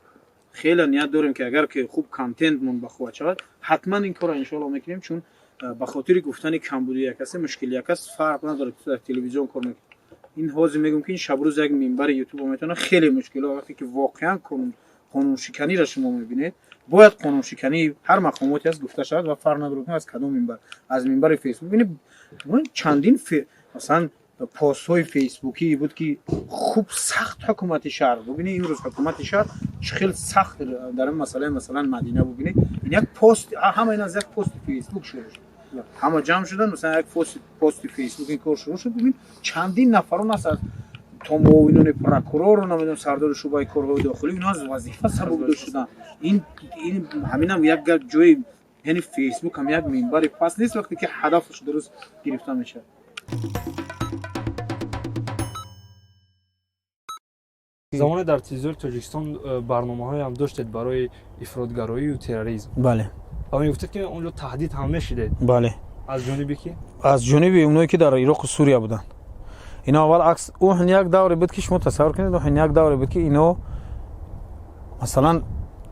خیلی نیت داریم که اگر که خوب کانتنت مون بخواد شود حتما این کار ان شاء الله میکنیم چون به خاطر گفتن کمبودی یک کسی مشکل یک کس فرق نداره که در تلویزیون کار میکنه این حاضر میگم که این شب روز یک منبر یوتیوب میتونه خیلی مشکل وقتی که واقعا قانون شکنی را شما میبینید باید قانون شکنی هر مقاماتی از گفته شود و فرق نداره که از کدام منبر از منبر فیسبوک ببینید چندین مثلا پست های فیسبوکی بود که خوب سخت حکومت شهر ببینید این روز حکومت شهر خیلی سخت در مسئله مثلا مدینه ببینید این یک پست همه این از یک پست فیسبوک شروع شد همه جمع شدن مثلا یک پست فیسبوک این کار شروع شد ببین چندین نفرون است از تا معاونان پروکورور و نمیدونم سردار شعبه کارهای داخلی اینا از وظیفه سبکدار شدن این همین هم یک جای یعنی فیسبوک هم یک منبر پس نیست وقتی که هدفش درست گرفته میشه زمان در تلویزیون تاجیکستان برنامه‌های هم داشتید برای افراطگرایی و تروریسم بله اما گفتید که اونجا تهدید هم شده بله از جانبی کی از جانب اونایی که در عراق و سوریه بودن اینا اول عکس اون یک دوره بود که شما تصور کنید اون یک دوره بود که اینا مثلا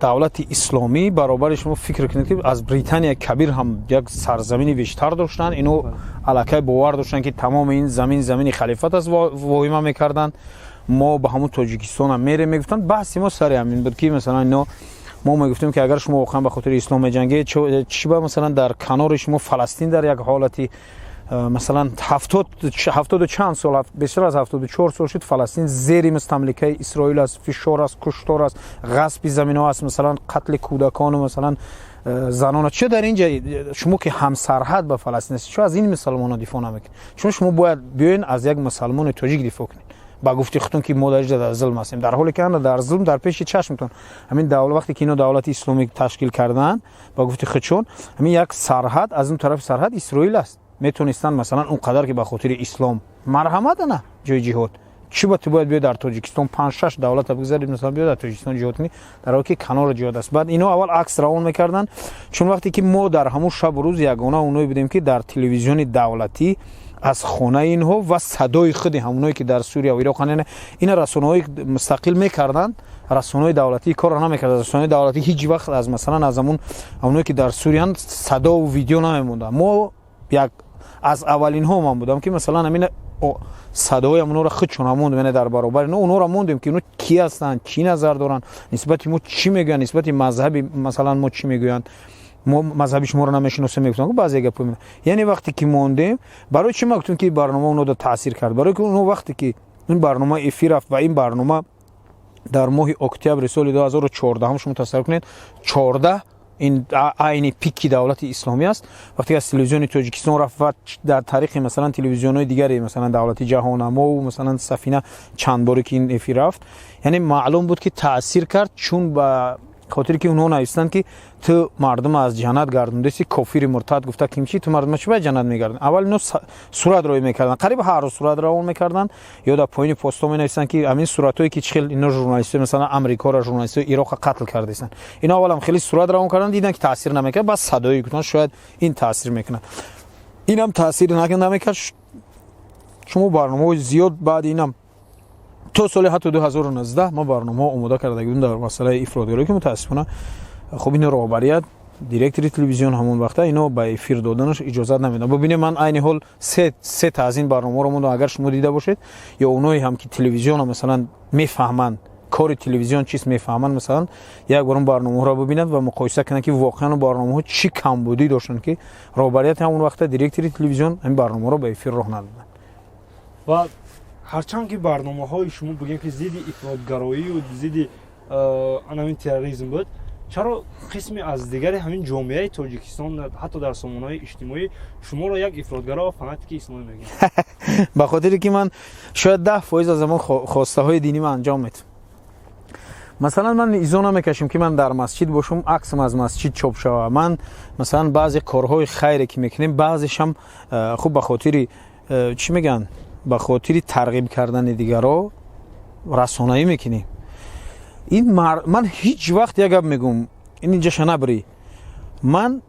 دولت اسلامی برابر شما فکر کنید که از بریتانیا کبیر هم یک سرزمینی بیشتر داشتن اینو علاقه باور داشتن که تمام این زمین خلیفت از واهمه میکردن ما به همون تاجیکستان هم میریم میگفتن بحث ما سر همین بود که مثلا اینا ما میگفتیم که اگر شما واقعا به خاطر اسلام جنگید چی با مثلا در کنار شما فلسطین در یک حالتی مثلا 70 چند سال بیشتر از 74 سال شد فلسطین زیر مستملکه اسرائیل است فشار است کشتار است غصب زمین‌ها است مثلا قتل کودکان و مثلا زنان چه در اینجا شما که هم سرحد به فلسطین است چه از این مسلمان‌ها دفاع نمیکنید شما باید بیاین از یک مسلمان تاجیک دفاع کنید با گفته خودتون که ما در ظلم هستیم در حالی که در ظلم در پیش چشمتون همین دولت وقتی که اینا دولت اسلامی تشکیل کردن با گفته خودشون همین یک سرحد از اون طرف سرحد اسرائیل است میتونستن مثلا اون قدر که به خاطر اسلام مرحمت نه جای جهاد چی باید بیاد در تاجیکستان 5-6 دولت بگذارید مثلا بیاد در تاجیکستان جهاد کنی در حالی که کنار جهاد است بعد اینا اول عکس روان میکردن چون وقتی که ما در همون شب و روز یگانه اونایی بودیم که در تلویزیون دولتی از خونه اینها و صدای خود همونایی که در سوریه و عراق این رسانه‌های مستقل میکردن رسانه‌های دولتی کار نمیکردن رسانه‌های دولتی هیچ وقت از مثلا از همونایی که در سوریه صدا و ویدیو نمیموندن ما یک از اولین ها من بودم که مثلا همین صدای اونا رو خودشون موندیم در برابر اونا رو موندیم که اونا کی هستن چی نظر دارن نسبت ما چی میگن نسبت مذهبی مثلا ما چی میگن ما مذهبی شما رو نمیشناسیم میگفتن که بعضی گپا میگن یعنی وقتی که موندیم برای چی ما گفتیم که برنامه اونو رو تاثیر کرد برای که اون وقتی که این برنامه افی رفت و این برنامه در ماه اکتبر سال 2014 هم شما تصور کنید 14 این عین پیکی دولت اسلامی است. وقتی از تلویزیون تاجیکستان رفت و در تاریخ مثلا تلویزیون‌های دیگری مثلا دولتی جهان‌نما و مثلا سفینه چند باری که این افی رفت، یعنی معلوم بود که تاثیر کرد، چون با خاطر که اونها نوشتن که تو مردم از جنت گردوندی، کافر مرتد گفته کیمچی تو مردم چه به جنت میگردن. اول اینو صورت روی میکردن، قریب هر روز صورت رو میکردن، یا در پایین پست‌ها می نوشتن که همین صورتایی که چخیل اینا ژورنالیست مثلا آمریکا را ژورنالیست عراق قتل کردن، اینا اول هم خیلی صورت رو کردن، دیدن که تاثیر نمیکنه، بس صدایی گفتن شاید این تاثیر میکنه، اینم تاثیر نمیکنه. شما برنامه زیاد بعد اینم تو سال حتی 2019 ما برنامه آماده کرده بودیم در مسئله افرادگرایی که متاسفانه خب این رهبریت دایرکتور تلویزیون همون وقته اینو به افیر دادنش اجازه نمیدن. ببینید من عین حال سه تا از این برنامه رو من اگر شما دیده باشید یا اونایی هم که تلویزیون هم مثلا میفهمن کار تلویزیون چیست میفهمن، مثلا یک بار برنامه رو ببینید و مقایسه کنن که واقعا برنامه ها چی کمبودی داشتن که رهبریت همون وقته دایرکتور تلویزیون این برنامه رو به افیر راه ندادن. و هرچند که برنامه‌های شما بگیم که ضد افراطگرایی و ضد همین تروریسم بود، چرا قسمی از دیگر همین جامعه تاجیکستان حتی در سامانه‌های اجتماعی شما را یک افراطگرا و فناتیک اسلامی میگن؟ به خاطر که من شاید 10% از زمان خواسته های دینی من انجام میدم. مثلا من ایزو نمیکشم که من در مسجد باشم عکسم از مسجد چاپ شوه. من مثلا بعضی کارهای خیری که میکنیم بعضیش هم خوب به خاطر چی میگن، به خاطر ترغیب کردن دیگرها رسانه‌ای میکنیم. این من هیچ وقت یک گپ میگم این اینجا شنبری، من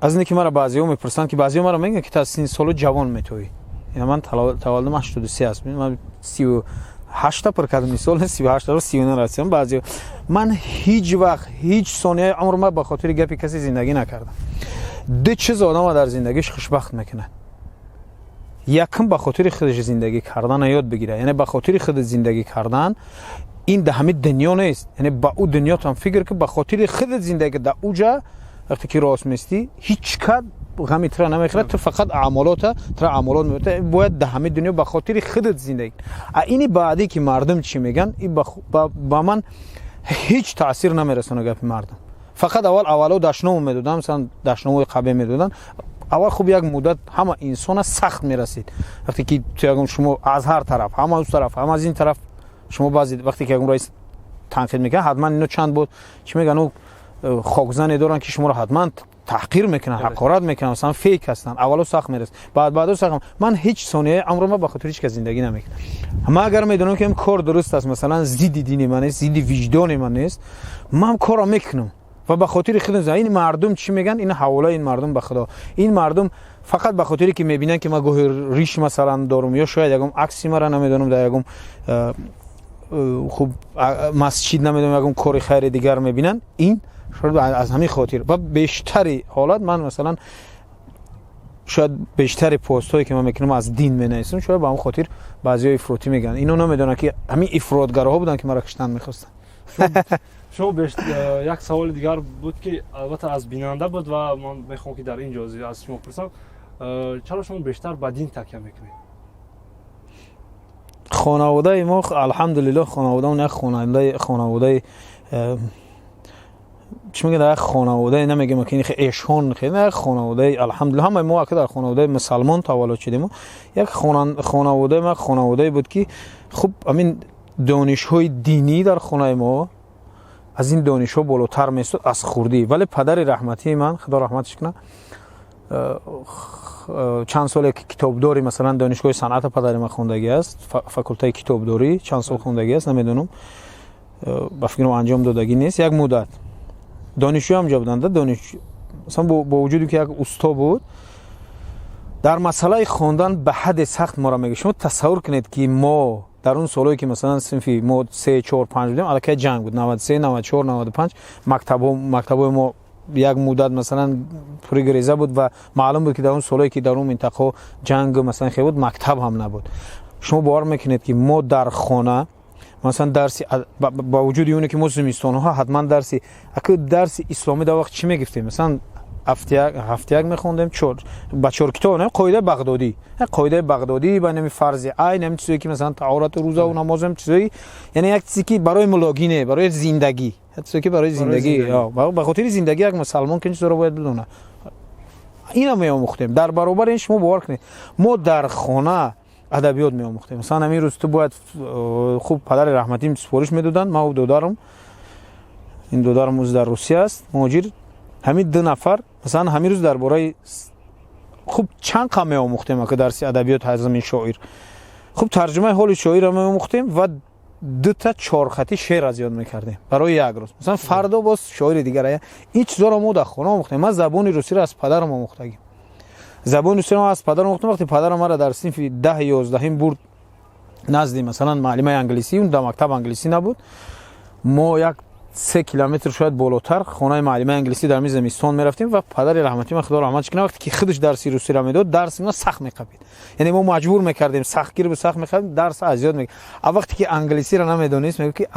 از اینکه مرا بعضی‌ها میپرسن که بعضی‌ها مرا میگن که تا سن سال جوان میتوی، یعنی من تولدم 83 است، من 38 پر کردم سال 38 رو 39 رسیدم. بعضی من هیچ وقت هیچ ثانیه عمر ما به خاطر گپی کسی زندگی نکردم. دو چیز آدمو در زندگیش خوشبخت میکنه، یکم به خاطر خودش زندگی کردن یاد بگیره، یعنی به خاطر خود زندگی کردن این ده همه دنیا نیست، یعنی با او دنیا تو فکر که به خاطر خودت زندگی در اوجا وقتی که راست میستی هیچ کد غمی تر نمیخوره، تو فقط اعمالات میبره، باید ده همه دنیا به خاطر خودت زندگی. این بعدی که مردم چی میگن این با من هیچ تاثیر نمیرسونه گپ مردم. فقط اولو دشنو میدادن، مثلا دشنو قبه میدادن، اول خوب یک مدت همه انسان سخت میرسید، وقتی که تو شما از هر طرف، هم از طرف هم از این طرف، شما بعضی وقتی که رئیس تنقید میکنه حتما اینو چند بود چی میگن او خاکزنی دارن که شما رو حتما تحقیر میکنن، حقارت میکنن، مثلا فیک هستن، اولو سخت میرسه بعدو سخت. من هیچ ثانیه عمر ما به خاطر هیچ کس زندگی نمیکنم. ما اگر میدونم که این کار درست است، مثلا ضد دین من نیست، ضد وجدان من نیست، من کارو میکنم و به خاطر خودم. این مردم چی میگن، این حواله این مردم به خدا، این مردم فقط به خاطری که میبینن که ما گوهر ریش مثلا دارم یا شاید یکم عکسی مرا نمیدونم در یکم خوب مسجد نمیدونم یکم کار خیر دیگر میبینن، این شاید از همین خاطر و بیشتری حالات من مثلا شاید بیشتری پست هایی که من میکنم از دین مینویسم شاید به همون خاطر بعضی افراطی میگن، اینو نمیدونن که همین افراطگراها بودن که مرا کشتن میخواستن. شما یک سوال دیگر بود که البته از بیننده بود و من میخوام که در این جزئی از شما پرسم، چرا شما بیشتر به دین تکیه میکنید؟ خانواده ما الحمدلله خانواده خانواده چی میگه، در خانواده نمیگم که این اشهان خیلی خانواده الحمدلله همه ما که در خانواده مسلمان تولد شدیم. یک خانواده ما خانواده بود که خب همین دانش‌های دینی در خانه ما از این دانش‌ها بالاتر می‌استاد از خوردی. ولی پدر رحمتی من خدا رحمتش کنه چند سال کتابداری مثلا دانشگاه صنعت پدر من خوندگی است، فاکولته کتابداری چند سال خوندگی است، نمیدونم با فکرم انجام دادگی نیست. یک مدت دانشجو هم جا بودند، دانش مثلا با وجودی که یک استاد بود در مسئله خواندن به حد سخت ما را میگه. شما تصور کنید که ما در اون سالایی که مثلا صنفی ما 3 4 5 بودیم الکی جنگ بود 93 94 95 مکتب ما یک مدت مثلا پرگریزه بود و معلوم بود که در اون سالایی که در اون منطقه جنگ مثلا خیلی بود مکتب هم نبود. شما باور میکنید که ما در خانه مثلا درسی با وجود اونه که ما زمستان ها حتما درس اسلامی در وقت چی میگفتیم، مثلا هفتیک میخوندیم با 4 کتاب نه قاعده بغدادی با نمی فرض عین هم چیزی که مثلا طهارت روزه و نماز هم چیزی، یعنی یک چیزی که برای ملاگینه، برای زندگی، چیزی که برای زندگی به خاطر زندگی یک مسلمان که چیزا رو باید بدونه. اینا میآموختیم. در برابر این شما باور کنید ما در خانه ادبیات میآموختیم. مثلا همین روز تو باید خوب پدر رحمتی سفارش میدادن، ما و دودارم، این دودارم در روسیه است مهاجر، همین 2 نفر مثلا همین روز درباره خوب چند قم میآموختیم که درس ادبیات از این شاعر خوب ترجمه حال شاعر رو میآموختیم و 2 تا 4 خطی شعر از یاد میکردیم برای یک روز. مثلا فردا باز شاعر دیگه این چیزا رو ما در خانه آموختیم. من زبان روسی رو از پدرم آموختم. زبان روسی رو از پدرم آموختم. وقتی پدرم مرا در صنف 10 11 برد نزد مثلا معلم انگلیسی، اون در مکتب انگلیسی نبود، ما یک 3 کیلومتر شاید بالاتر خانه معلم انگلیسی در زمستان میرفتیم و پدر رحمتی من خدا رحمتش کنه وقتی که خودش درس روسی را میداد درس ما سخت میقبید، یعنی ما مجبور میکردیم سختگیر به سخت میخوام درس ازیاد میگه. وقتی که انگلیسی را نمیدونست میگه که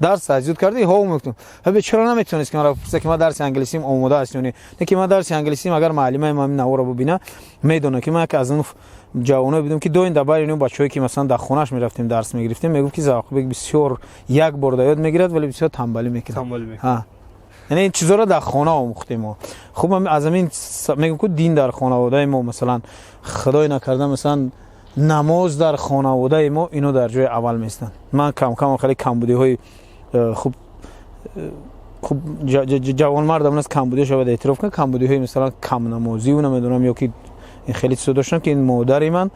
درس ازیاد کردی ها میگفتم به چرا نمیتونست که مرا پرسه که ما درس انگلیسی آماده است، یعنی نه که ما درس انگلیسی اگر معلم ما نو رو ببینه میدونه که ما که از اون جوانای بودیم که دو این دبر اینو بچه‌ای که مثلا در خونه‌اش میرفتیم درس میگرفتیم میگفت که زاقبک بسیار یک بار یاد میگیرد ولی بسیار تنبلی میکنه. ها یعنی این چیزا رو در خانه آموختیم ما. خوب از همین میگم که دین در خانواده ما مثلا خدای نکرده مثلا نماز در خانواده ما اینو در جای اول میستن. من کم خیلی کمبودی‌های خوب جوان مردم از کمبودی شو اعتراف کنم، کمبودی‌های مثلا کم نمازی و نمیدونم یا که این خیلی چیزا داشتم که این مادر من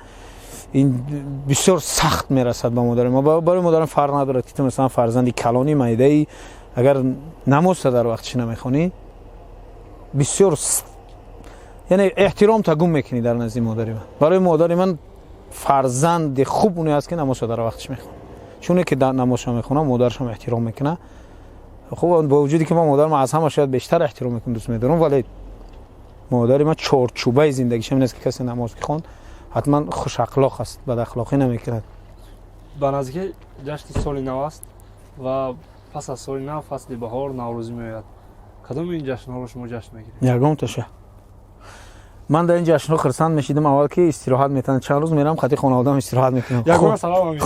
این بسیار سخت میرسد به مادر ما. برای مادرم فرق نداره که تو مثلا فرزندی کلانی معده‌ای اگر نماز در وقتش نمیخونی بسیار یعنی احترام تگم میکنی در نزد مادر من. برای مادر من فرزند خوب اونی است که نماز در وقتش میخونه، چون که در نماز میخونه مادرش هم احترام میکنه. خب با وجودی که ما مادرم از همه شاید بیشتر احترام میکنم دوست میدارم، ولی مادر ما چارچوبه زندگیش هم نیست که کسی نماز بخونه حتما خوش اخلاق است، بد اخلاقی نمیکنه. به نزدیک جشن سال نو است و پس از سال نو فصل بهار نوروزی میآید. کدام این جشن ها رو شما جشن میگیرید؟ یگام تاشه. من در این جشن ها خرسند میشیدم اول که استراحت میتونم چند روز میرم خاطر خانواده‌ام استراحت میکنم. یگام سلام.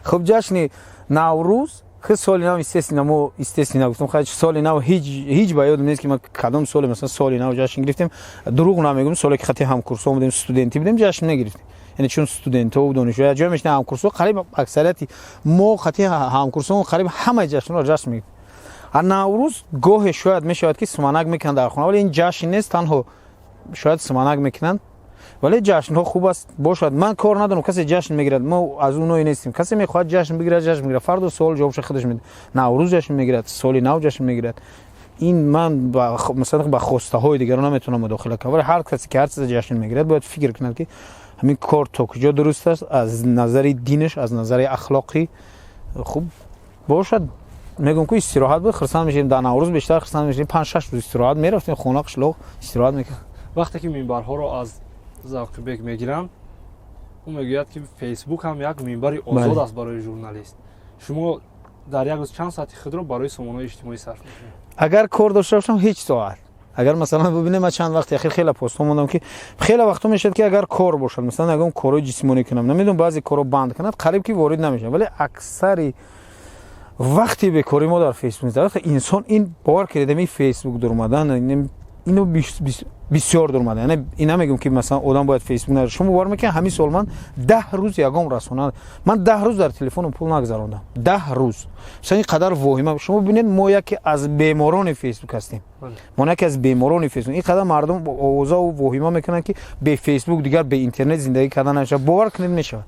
خب جشن نوروز که سال نو استثنا گفتم خاطر سال نو هیچ بیاد نیست که ما کدام سال مثلا سال نو جشن گرفتیم. دروغ نمیگم، سالی که خاطر همکورسا بودیم استودنتی بودیم جشن نگرفتیم، یعنی چون استودنتا و دانشجویا جای میشن همکورسا قریب اکثریتی ما خاطر همکورسا قریب همه جشن رو جشن میگیریم. نوروز گاه شاید میشود که سمنک میکنن در خونه، ولی این جشن نیست، تنها شاید سمنک میکنن ولی جشن ها خوب است باشد. من کار ندارم کسی جشن میگیرد، ما از اون نوعی نیستیم. کسی میخواد جشن بگیرد جشن میگیرد، فردا سوال جوابش خودش میده. نوروز جشن میگیرد، سال نو جشن میگیرد. این من مثلا با خواسته های دیگران نمیتونم مداخله کنم، ولی هر کسی که هر چیز جشن میگیرد باید فکر کنه که همین کار تا کجا درست است از نظر دینش، از نظر اخلاقی خوب باشد. میگم که استراحت بود خرسند میشیم در نوروز بیشتر خرسند میشیم 5 6 روز استراحت میرفتیم خونه قشلاق استراحت میکردیم. وقتی که منبرها رو از زاقبک میگیرن اون میگوید که فیسبوک هم یک منبر آزاد است برای ژورنالیست. شما در یک روز چند ساعتی خود رو برای سامانه‌های اجتماعی صرف میکنید؟ اگر کار داشته باشم هیچ ساعت. اگر مثلا ببینیم من چند وقت اخیر خیلی پست موندم که خیلی وقتا میشد که اگر کار باشه مثلا اگه کارو جسمانی کنم نمیدونم بعضی کارو بند کنم قریب که وارد نمیشم، ولی اکثری وقتی به کاری ما در فیسبوک داره انسان این باور کرده می فیسبوک در اومدن اینو بسیار در اومدن. یعنی اینا میگم که مثلا آدم باید فیسبوک نداره. شما باور میکنید همین سال من 10 روز یگام رسانه من 10 روز در تلفنم پول نگذروندم. 10 روز مثلا این قدر واهمه. شما ببینید ما یکی از بیماران فیسبوک هستیم. ما یکی از بیماران فیسبوک. این قدر مردم اوضاع و واهمه میکنن که به فیسبوک دیگر به اینترنت زندگی کردن نشه. باور کنید نمیشه.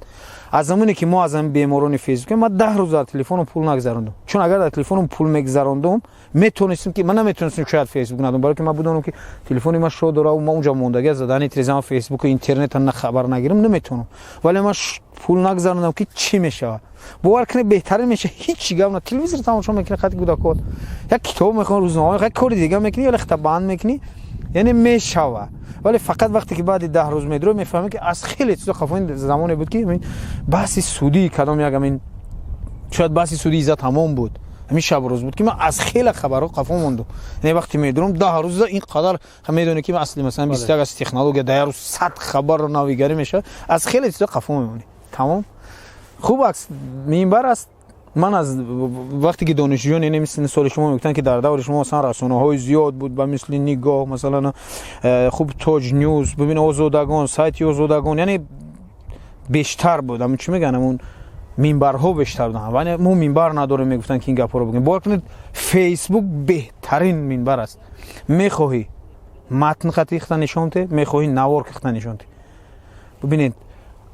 از زمانی که ما از این بیماران فیسبوک ما 10 روز در تلفنم پول نگذروندم، چون اگر در تلفنم پول میگذروندم میتونستم که من نمیتونستم شاید فیسبوک ندارم، برای که من بودم که تلفنی ما شو داره و ما اونجا موندگی زدن تلویزیون فیسبوک و اینترنت نه خبر نگیرم نمیتونم، ولی ما پول نگذروندم که چی میشه. باور کنید بهتره میشه هیچ گام نه تلویزیون تماشا میکنی خاطر کودکات یک کتاب میخوان روزنامه یک کار دیگه میکنی یا خطاب بند میکنی یعنی میشوه. ولی فقط وقتی که بعد 10 روز میدرو میفهمی که از خیلی چیزا خفن زمانی بود که بحث سودی کدام یک همین شاید بحث سودی ایزا تمام بود. همین شب و روز بود که من از خیلی خبرها قفا موندم. یعنی وقتی میدونم 10 روز اینقدر میدونی که اصلا مثلا 20 از تکنولوژی در روز 100 خبر رو ناویگاری میشه، از خیلی چیزا قفا میمونی. تمام خوب عکس منبر است. من از وقتی که دانشجویان یعنی مثل سال شما میگفتن که در دور شما مثلا رسانه‌های زیاد بود و مثل نگاه مثلا خوب توج نیوز ببین آزادگان سایت آزادگان یعنی بیشتر بود. اما چی میگن اون منبرها بیشتر بودن ولی ما منبر نداریم. میگفتن که این گپا رو بگیم. باور کنید فیسبوک بهترین منبر است. میخواهی متن خطی خطا نشون ته، میخواهی نوار خطا نشون ته. ببینید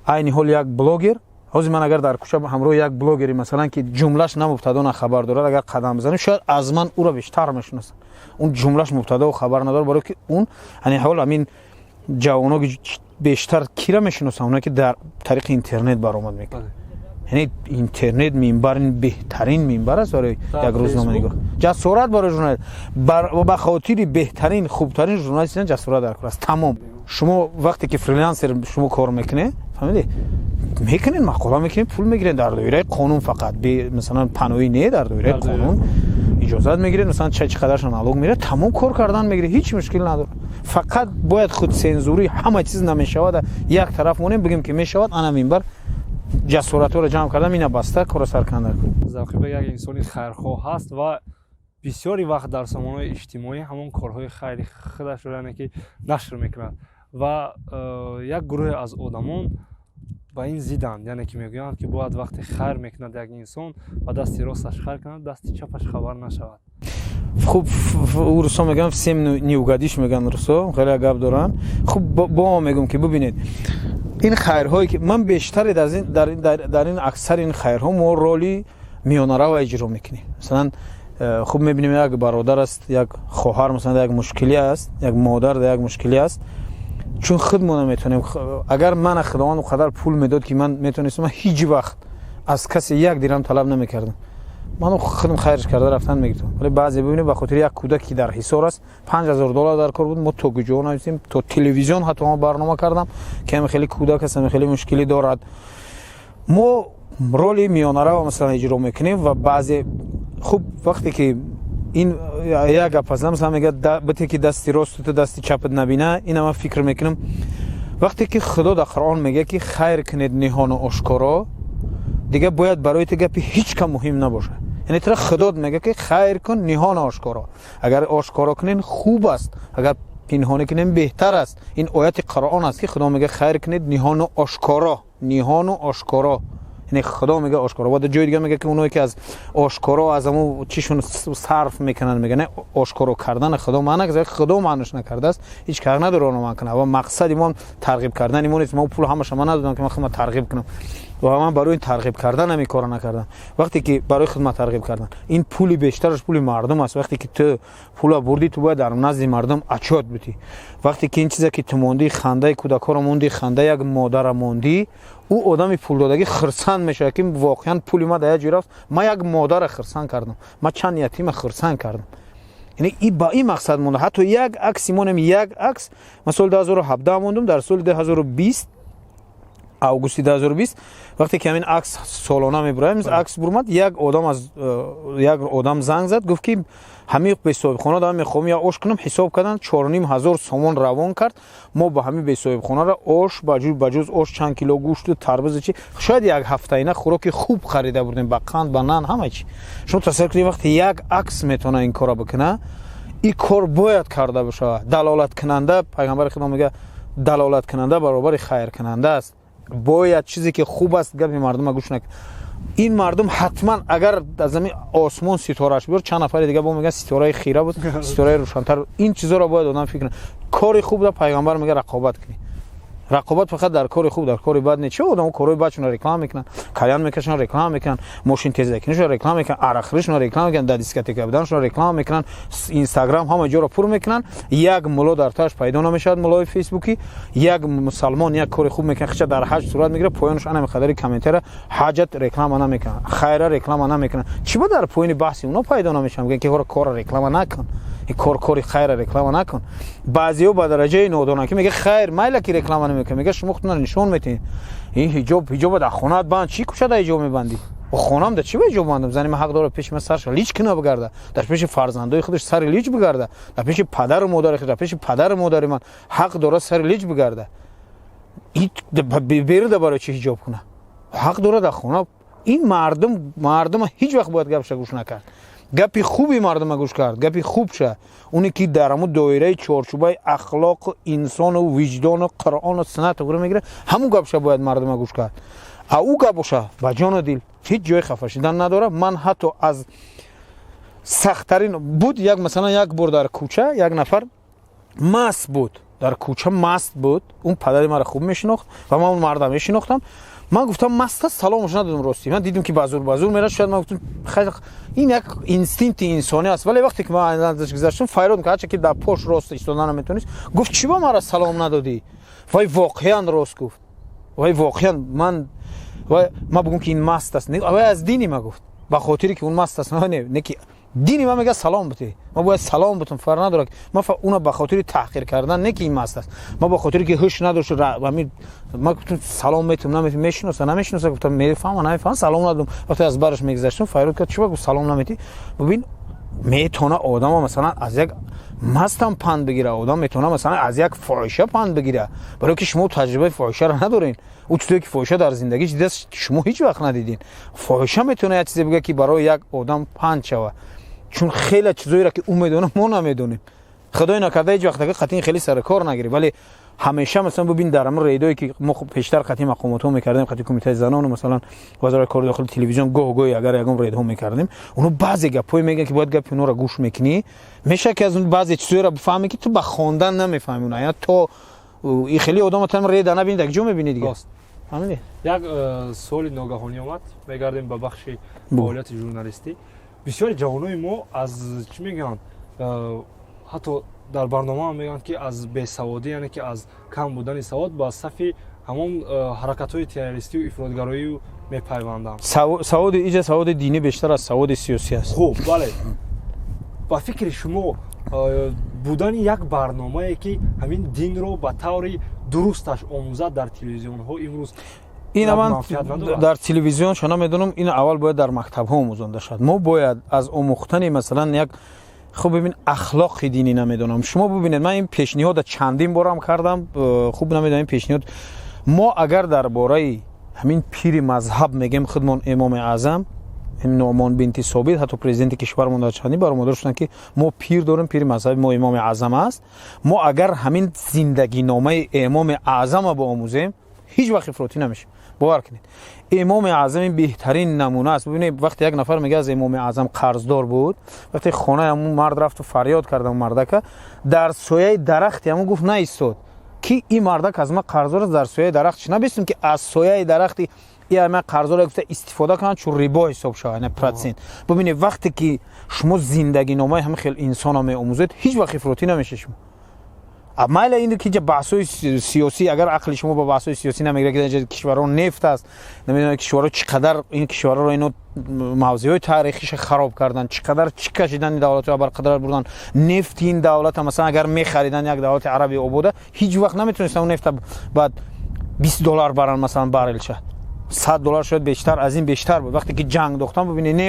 عین حال یک بلاگر حاضر من اگر در کوچه همراه یک بلاگری مثلا که جملهش نه مبتدا نه خبر داره اگر قدم بزنم شاید از من او را بیشتر میشناسن. اون جملهش مبتدا و خبر نداره برای که اون یعنی حال همین جوانو بیشتر کی را میشناسن اونایی که در طریق اینترنت برآمد میکنن. یعنی اینترنت منبر بهترین منبر است برای یک روزنامه‌نگار. جسارت برای ژورنالیست به خاطر بهترین خوبترین ژورنالیست جسارت در کار است. تمام شما وقتی که فریلنسر شما کار میکنه فهمیدی میکنین مقاله میکنین پول میگیرین در دایره قانون فقط به مثلا پناهی نه در دایره قانون اجازه میگیرین مثلا چقدرش نالوگ میره تمام کار کردن میگیره هیچ مشکل نداره. فقط باید خود سنزوری همه چیز نمیشود یک طرف مونیم بگیم که میشود انا منبر جسارت رو جمع کردم اینا بسته کار سر کنده زاخی به یک انسانی خیرخواه هست و بسیاری وقت در سامانه‌های اجتماعی همون کارهای خیلی خودش رو که نشر میکنند و یک گروه از آدمان با این زیدند یعنی که میگویند که باید وقتی خیر میکند یک انسان با دست راستش خیر کند دست چپش خبر نشود. خوب او رسا میگم سیم نیوگادیش میگن رسا خیلی گپ دارن. خوب با میگم که ببینید این خیرهایی که من بیشتر در این اکثر این خیرها ما رولی میانه رو اجرا میکنیم. مثلا خوب میبینیم یک برادر است یک خواهر مثلا یک مشکلی است یک مادر یک مشکلی است چون خودمون نمیتونیم اگر من خداوند قدر پول میداد که من میتونستم هیچ وقت از کسی یک درهم طلب نمیکردم من خودم خیرش کرده رفتن میگیرم. ولی بعضی ببینید به خاطر یک کودکی در حصار است $5000 در کار بود ما تو گوجه نوشتیم تو تلویزیون حتی ما برنامه کردم که خیلی کودک است خیلی مشکلی دارد ما رولی میانه رو مثلا اجرا میکنیم و بعضی خوب وقتی که این یک گپ مثلا میگه بته که دستی راست تو دستی چپت نبینه اینا من فکر میکنم وقتی که خدا در قرآن میگه که خیر کنید نهان و آشکارا دیگه باید برای تو گپی هیچ کم مهم نباشه. یعنی طرف خدا میگه که خیر کن نهان آشکارا اگر آشکارا کنین خوب است اگر پنهانی کنین بهتر است. این آیت قرآن است که خدا میگه خیر کنید نهان و آشکارا نهان و آشکارا یعنی خدا میگه آشکارا. بعد جای دیگه میگه که اونایی که از آشکارا از همون چیشون صرف میکنن میگه نه آشکارا کردن خدا معنی که خدا معنیش نکرده است هیچ کار نداره اون کنه و مقصد ایمان ترغیب کردن ایمان است. ما پول همش ما ندادم که من ترغیب کنم و من برای این ترغیب کردن همین کارو نکردم. وقتی که برای خدمت ترغیب کردن این پولی بیشترش پول مردم است. وقتی که تو پول بردی تو باید در نزد مردم اچات بودی. وقتی که این چیزا که تو موندی خنده کودکا رو موندی خنده یک مادر موندی او آدمی پول دادگی خرسند میشه که واقعا پول ما در جوری رفت ما یک مادر خرسند کردم ما چند یتیم خرسند کردم. یعنی این با این مقصد مونده. حتی یک عکس مونم یک عکس مثلا 2017 موندم در سال 2020 اوگوست 2020 وقتی که همین عکس سالانه میبرایم عکس برمد یک آدم زنگ زد گفت که همین به صاحب خانه دارم میخوام یا آش کنم حساب کردن 4500 سومون روان کرد. ما با همین به صاحب خانه را آش بجوز آش چند کیلو گوشت و تربوز چی شاید یک هفته اینا خوراک خوب خریده بردیم با قند با نان همه چی. شما تصور کنید وقتی یک عکس میتونه این کارا بکنه این کار باید کرده بشه. دلالت کننده پیغمبر خدا میگه دلالت کننده برابر خیر کننده است. باید چیزی که خوب است گپ مردم گوش نکنه. این مردم حتما اگر از زمین آسمان ستارهش بیار چند نفر دیگه با میگن ستاره خیره بود ستاره روشن‌تر این چیزا رو باید آدم فکر کنه. کار خوب دا پیغمبر میگه رقابت کنی. رقابت فقط در کار خوب در کار بد نیست. چه آدم کارهای بدشون رکلام میکنن کلیان میکشن رکلام میکنن ماشین تیزکنیشون رکلام میکنن عرقریشون رکلام میکنن در دیسکوتک بودنشون رکلام میکنن اینستاگرام همه جا رو پر میکنن. یک ملا در تاش پیدا نمیشد مولای فیسبوکی یک مسلمان یک کار خوب میکنه خچ در حج صورت میگیره پایانش انا مقداری کامنتر حاجت رکلام نمیکنن خیره رکلام نمیکنن. چی بود در پایین بحثی اونا پیدا نمیشن میگن که کار رکلام نکن این کار خیر رکلام نکن. بعضیو با درجه نادانه که میگه خیر مایل کی رکلام نمیکنه میگه شما خودتون نشون میدین این حجاب در خونت بند چی کوشا در حجاب میبندی و خونم ده چی به جوابم زنی من حق داره پیش من سرش لیچ کنه بگرده در پیش فرزندای خودش سر لیچ بگرده در پیش پدر و مادر خودش در پیش پدر و مادر من حق داره سر لیچ بگرده این بیرده برای چی حجاب کنه حق داره در خونه این مردم هیچ وقت باید گپش گوش نکرد گپی خوبی مردم گوش کرد گپی خوب شه اونی که در همون دایره چارچوبای اخلاق و انسان و وجدان و قرآن و سنت رو میگیره همون گپش باید مردم گوش کرد او گپشه با جان و دل هیچ جای خفه شدن نداره من حتی از سخت‌ترین بود یک مثلا یک بار در کوچه یک نفر مست بود در کوچه مست بود اون پدر مرا خوب میشناخت و من اون مردم میشناختم من گفتم مست است سلامش ندادم راستی من دیدم که بازور میره شاید من گفتم خیلی این یک اینستینکت انسانی است ولی وقتی که من ازش گذشتم فریاد میکرد که در پشت راست ایستادن نمیتونست گفت چی با مرا سلام ندادی وای واقعا راست گفت وای واقعا من بگم که این مست است وای از دینی ما گفت به خاطری که اون مست است نه که دینی من میگه سلام بده ما باید سلام بتون فرق نداره من اون به خاطر تحقیر کردن نه که این مست است ما به خاطری که هوش نداشت ما گفتم سلام میتونم نمیشناسه گفتم میفهمم نمیفهمم سلام ندادم وقتی از برش میگذشتم فریاد کرد چرا گفت سلام نمیدی ببین میتونه آدم مثلا از یک مستم پند بگیره آدم میتونه مثلا از یک فاحشه پند بگیره برای که شما تجربه فاحشه رو ندارین او چیزی که فاحشه در زندگی دیده شما هیچ وقت ندیدین فاحشه میتونه چیزی بگه که برای یک آدم پند شوه چون خیلی چیزایی را که او میدونه ما نمیدونیم خدای نکرده هیچ وقت قطعی خیلی سر کار نگیری ولی همیشه مثلا ببین در همون ریدایی که ما پیشتر قطعی مقامات ها میکردیم قطعی کمیته زنان و مثلا وزارت کار داخلی تلویزیون گاهی اگر یگام ریدها میکردیم اونو بعضی گپای میگن که باید گپ اونا را گوش میکنی میشه که از اون بعضی چیزایی را بفهمی که تو به خواندن نمیفهمی اونها یعنی تو این خیلی آدم تام رید نبینید یک جو میبینید دیگه همین یک سوال ناگهانی اومد میگردیم به بخش فعالیت ژورنالیستی بسیاری جوانای ما از چی میگن حتی در برنامه هم میگن که از بیسوادی یعنی که از کم بودن سواد با صف همون حرکت‌های تروریستی و افراطگرایی میپیوندند سواد ایجا سواد دینی بیشتر از سواد سیاسی است خوب بله با فکر شما بودن یک برنامه‌ای که همین دین رو به طور درستش آموزد در تلویزیون ها امروز این من در تلویزیون شما میدونم این اول باید در مکتب ها آموزانده شد ما باید از آموختن مثلا یک خوب ببین اخلاق دینی نمیدونم شما ببینید من این پیشنهاد چندین بارم کردم خوب نمیدونم این پیشنهاد ما اگر درباره همین پیر مذهب میگیم خودمون امام اعظم نعمان بنت ثابت حتی پرزیدنت کشورمون در چندین بار مادر شدن که ما پیر داریم پیر مذهب ما امام اعظم است ما اگر همین زندگی نامه امام اعظم رو آموزیم هیچ وقت افراطی نمیشه باور کنید امام اعظم بهترین نمونه است ببینید وقتی یک نفر میگه از امام اعظم قرضدار بود وقتی خانه همون مرد رفت و فریاد کرد اون مردک در سایه درختی همون گفت نه ایستاد کی این مردک از ما قرضدار در سایه درخت چه نبیستیم که از سایه درختی این همه قرضدار گفته استفاده کنن چون ربا حساب شود نه پرسنت ببینید وقتی که شما زندگی نامه همه خیلی انسان هم آموزید هیچ وقت افراطی نمیشه شما اما این که بحث‌های سیاسی اگر عقل شما با بحث‌های سیاسی نمیگیره که اینجا کشورها نفت است نمیدونم کشورها چقدر این کشورها رو اینو موضوعات تاریخیش خراب کردن چقدر چی کشیدن این دولت رو برقرار بردن نفت این دولت مثلا اگر می‌خریدن یک دولت عربی عبوده هیچ وقت نمیتونستن اون نفت بعد $20 برن مثلا بارل شه $100 شد بیشتر از این بیشتر بود وقتی که جنگ دوختن ببینید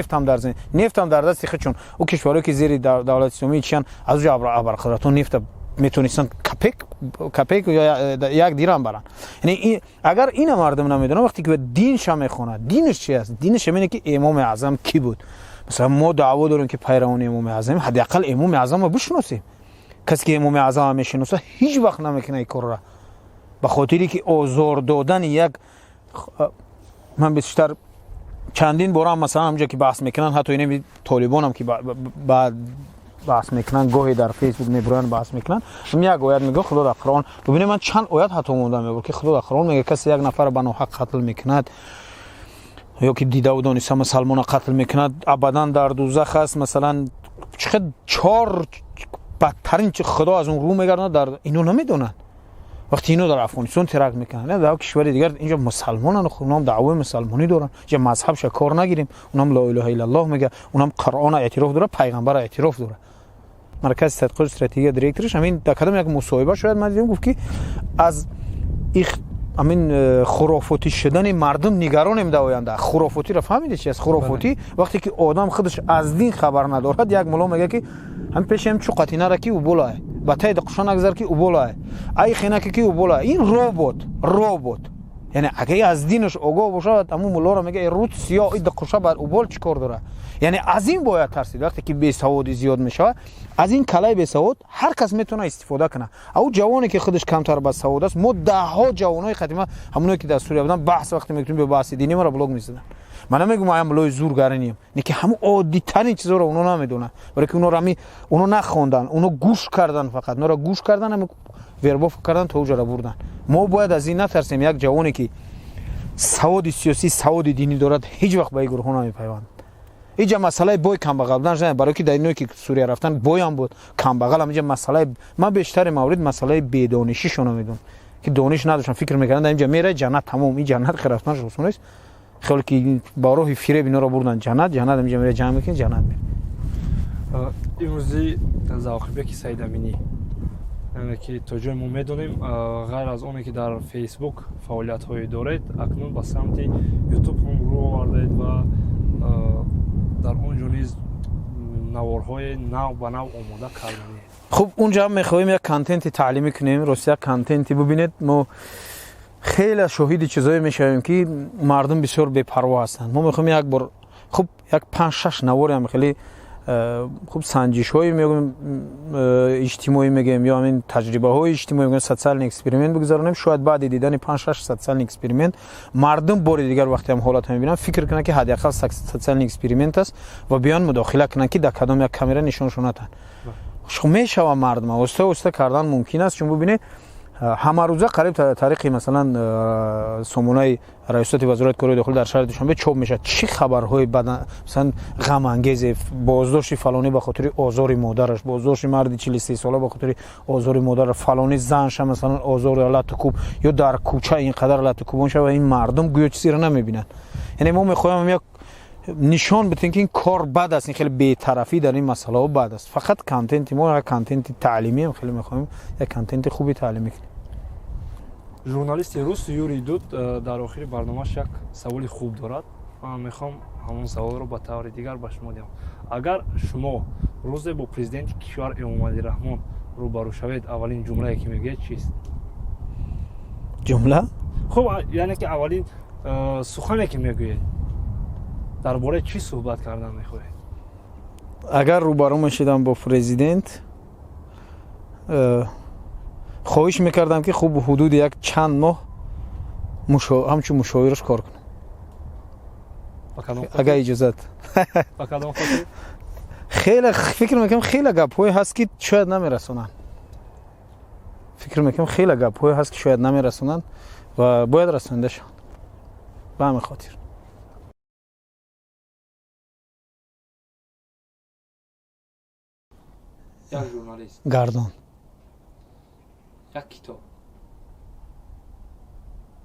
نفت هم در دست خودشون او کشورهایی که زیر دولت اسلامی چیان از اونجا برقرار نفت میتونستن کپک یا یک دیرم برن یعنی اگر این مردم نمیدونن وقتی که دینش میخونه دینش چی است دینش اینه که امام اعظم کی بود مثلا ما دعوا داریم که پیروان امام اعظم حداقل امام اعظم رو بشناسیم کسی که امام اعظم میشناسه هیچ وقت نمیکنه این کار را به خاطری که آزار دادن یک من بیشتر چندین بار هم مثلا همونجا که بحث میکنن حتی این طالبان هم که بعد بحث میکنن گاهی در فیسبوک میبرن بحث میکنن یک آیت میگه خدا در قرآن ببینید من چند آیت حتی موندم میگه که خدا در قرآن میگه کسی یک نفر به ناحق قتل میکند یا که دیده و دانسته مسلمان قتل میکند ابدا در دوزخ است مثلا چقدر 4 بدترین چه خدا از اون رو میگردن در اینو نمیدونن وقتی اینو در افغانستان ترک میکنن در کشور دیگر اینجا مسلمانان اونام دعوی مسلمانی دارن اینجا مذهبش کار نگیریم اونم لا اله الا الله میگه اونم قرآن اعتراف داره پیغمبر اعتراف داره مرکز تحقیقات استراتژی دیرکتورش همین در کدام یک مصاحبه شاید من دیدم گفت که از امین خرافاتی شدن مردم نگرانیم در آینده. خرافاتی را فهمیدی چی است؟ خرافاتی وقتی که آدم خودش از دین خبر ندارد، یک ملا میگه که هم پیش هم چو قطینه را کی او بالاه با تای دقشان اگزر کی او بالاه ای خینه کی او بالاه. این ربات یعنی اگه از دینش آگاه باشه همون ملا را میگه رود سیاه این دقشه بر او بال چیکار داره. یعنی از این باید ترسید. وقتی که بیسوادی زیاد میشه، از این کلای بیسواد هر کس میتونه استفاده کنه. او جوانی که خودش کمتر با سواد است، ما ده ها جوانای خدمه همونایی که در سوریه بودن بحث وقتی میکنیم به بحث دینی ما را بلاگ میزدن. من نمیگم ما ملای زورگرانیم، نه که همون عادی ترین چیزا رو اونا نمیدونن، برای که اونا نخوندن، اونا گوش کردن، فقط اونا را گوش کردن، هم وربا کردن تا اونجا را بردن. ما باید از این نترسیم. یک جوانی که سواد سیاسی، سواد دینی دارد، هیچ وقت به این گروه نمیپیوند. اینجا مسئله بای کم بغل بودن، برای که در اینایی که سوریه رفتن بای هم بود، کم بغل هم. اینجا مسئله من بیشتر مورد مسئله بی‌دانشی شون میدونم که دانش نداشتن، فکر میکردن اینجا میره جنت، تمام این جنت که رفتنش رسون است. خیلی که با راه فریب اینا رو بردن جنت اینجا میره جمع میکنه جنت میره. امروزی زاخبه سید امینی یعنی که تا جای ما میدونیم غیر از اونی که در فیسبوک فعالیت هایی دارید، اکنون با سمت یوتیوب هم رو آوردید و در اونجا نیز نوارهای نو به نو آماده کردنی. خب اونجا هم میخوایم یک کانتنت تعلیمی کنیم، راست یک کانتنتی ببینید. ما خیلی شاهد چیزایی میشویم که مردم بسیار بی‌پروا هستند. ما میخوایم یک بار خب یک 5-6 نوار هم خیلی خوب سنجش های میگم اجتماعی میگم یا همین تجربه های اجتماعی میگم سوشال اکسپریمنت بگذارونیم. شاید بعد دیدن 5-6 سوشال اکسپریمنت مردم بار دیگر وقتی هم حالات میبینن فکر کنن که حداقل سوشال اکسپریمنت است و بیان مداخله کنن که در کدام یک کامera نشانشون ندن. خب میشوه مردم اوسته کردن ممکن است. چون ببینید همه روزه قریب طریق مثلا سامانه ریاست وزارت کارهای داخلی در شهر دوشنبه چاپ میشه چه خبرهای بد مثلا غم انگیز، بازداشت فلانی به خاطر آزار مادرش، بازداشت مرد 43 ساله به خاطر آزار مادر، فلانی زنش مثلا آزار لطکوب یا در کوچه اینقدر لطکوبون شده و این مردم گویا چیزی رو نمیبینن. یعنی ما میخوایم یک نشان بدیم که این کار بد است، این خیلی بی‌طرفی در این مسئله ها بد است. فقط کانتنت ما کانتنت تعلیمی هم خیلی میخوایم یک کانتنت خوبی تعلیمی کنیم. ژورنالیست روس یوری دود در آخر برنامه‌اش یک سوالی خوب دارد. من میخوام همون سوال رو با طور دیگر به شما دهم. اگر شما روز با پرزیدنت کشور امامعلی رحمان روبرو شوید، اولین جمله که میگید چیست؟ جمله؟ خب یعنی که اولین سخنی که میگوید درباره چی صحبت کردن میخواهید؟ اگر روبرو میشدم با پرزیدنت خواهش میکردم که خوب حدود یک چند ماه همچون مشاورش کار کنم اگر اجازت. خیلی فکر میکنم خیلی گپ‌های هست که شاید نمیرسونن. و باید رسونده شد به همین خاطر. یک ژورنالیست، گردان، یک کتاب،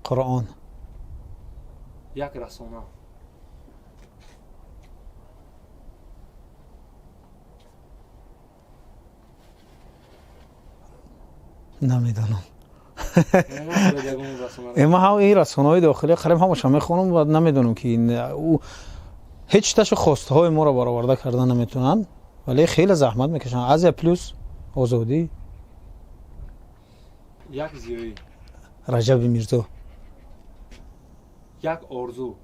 قرآن، یک رسانه، نمیدونم. اما هم این رسانه‌های داخلی قریب همش میخونم و نمیدونم که او هیچ تاشو خواسته های ما رو برآورده کردن نمیتونن، ولی خیلی زحمت میکشن. از پلوس، آزادی، یک زیایی، رجب میرزا، یک آرزو.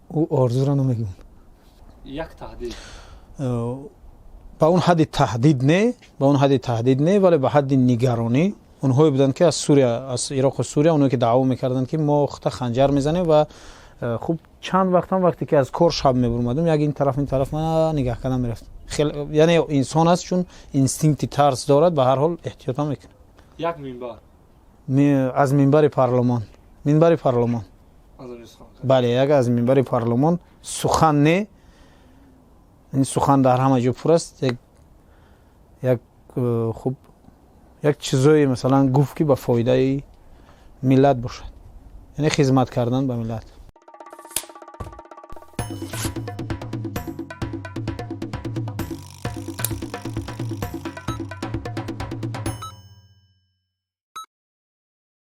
او آرزو رو نمیگم. یک تهدید. با اون حد تهدید نه، ولی به حد نگرانی. اونهایی بودن که از سوریه، از عراق و سوریه، اونهایی که دعوا میکردن که ما خنجر میزنیم و خوب چند وقتی که از کار شب میبرمدم یک این طرف من نگاه کردم میرفت. خیلی یعنی انسان است چون اینستینکت ترس دارد به هر حال احتیاط میکنه. یک منبر از منبر پارلمان بله، یک از منبر پارلمان سخن نه، این سخن در همه جا پر است. یک چیزایی مثلا گفت که به فایده ملت باشد، یعنی خدمت کردن به ملت.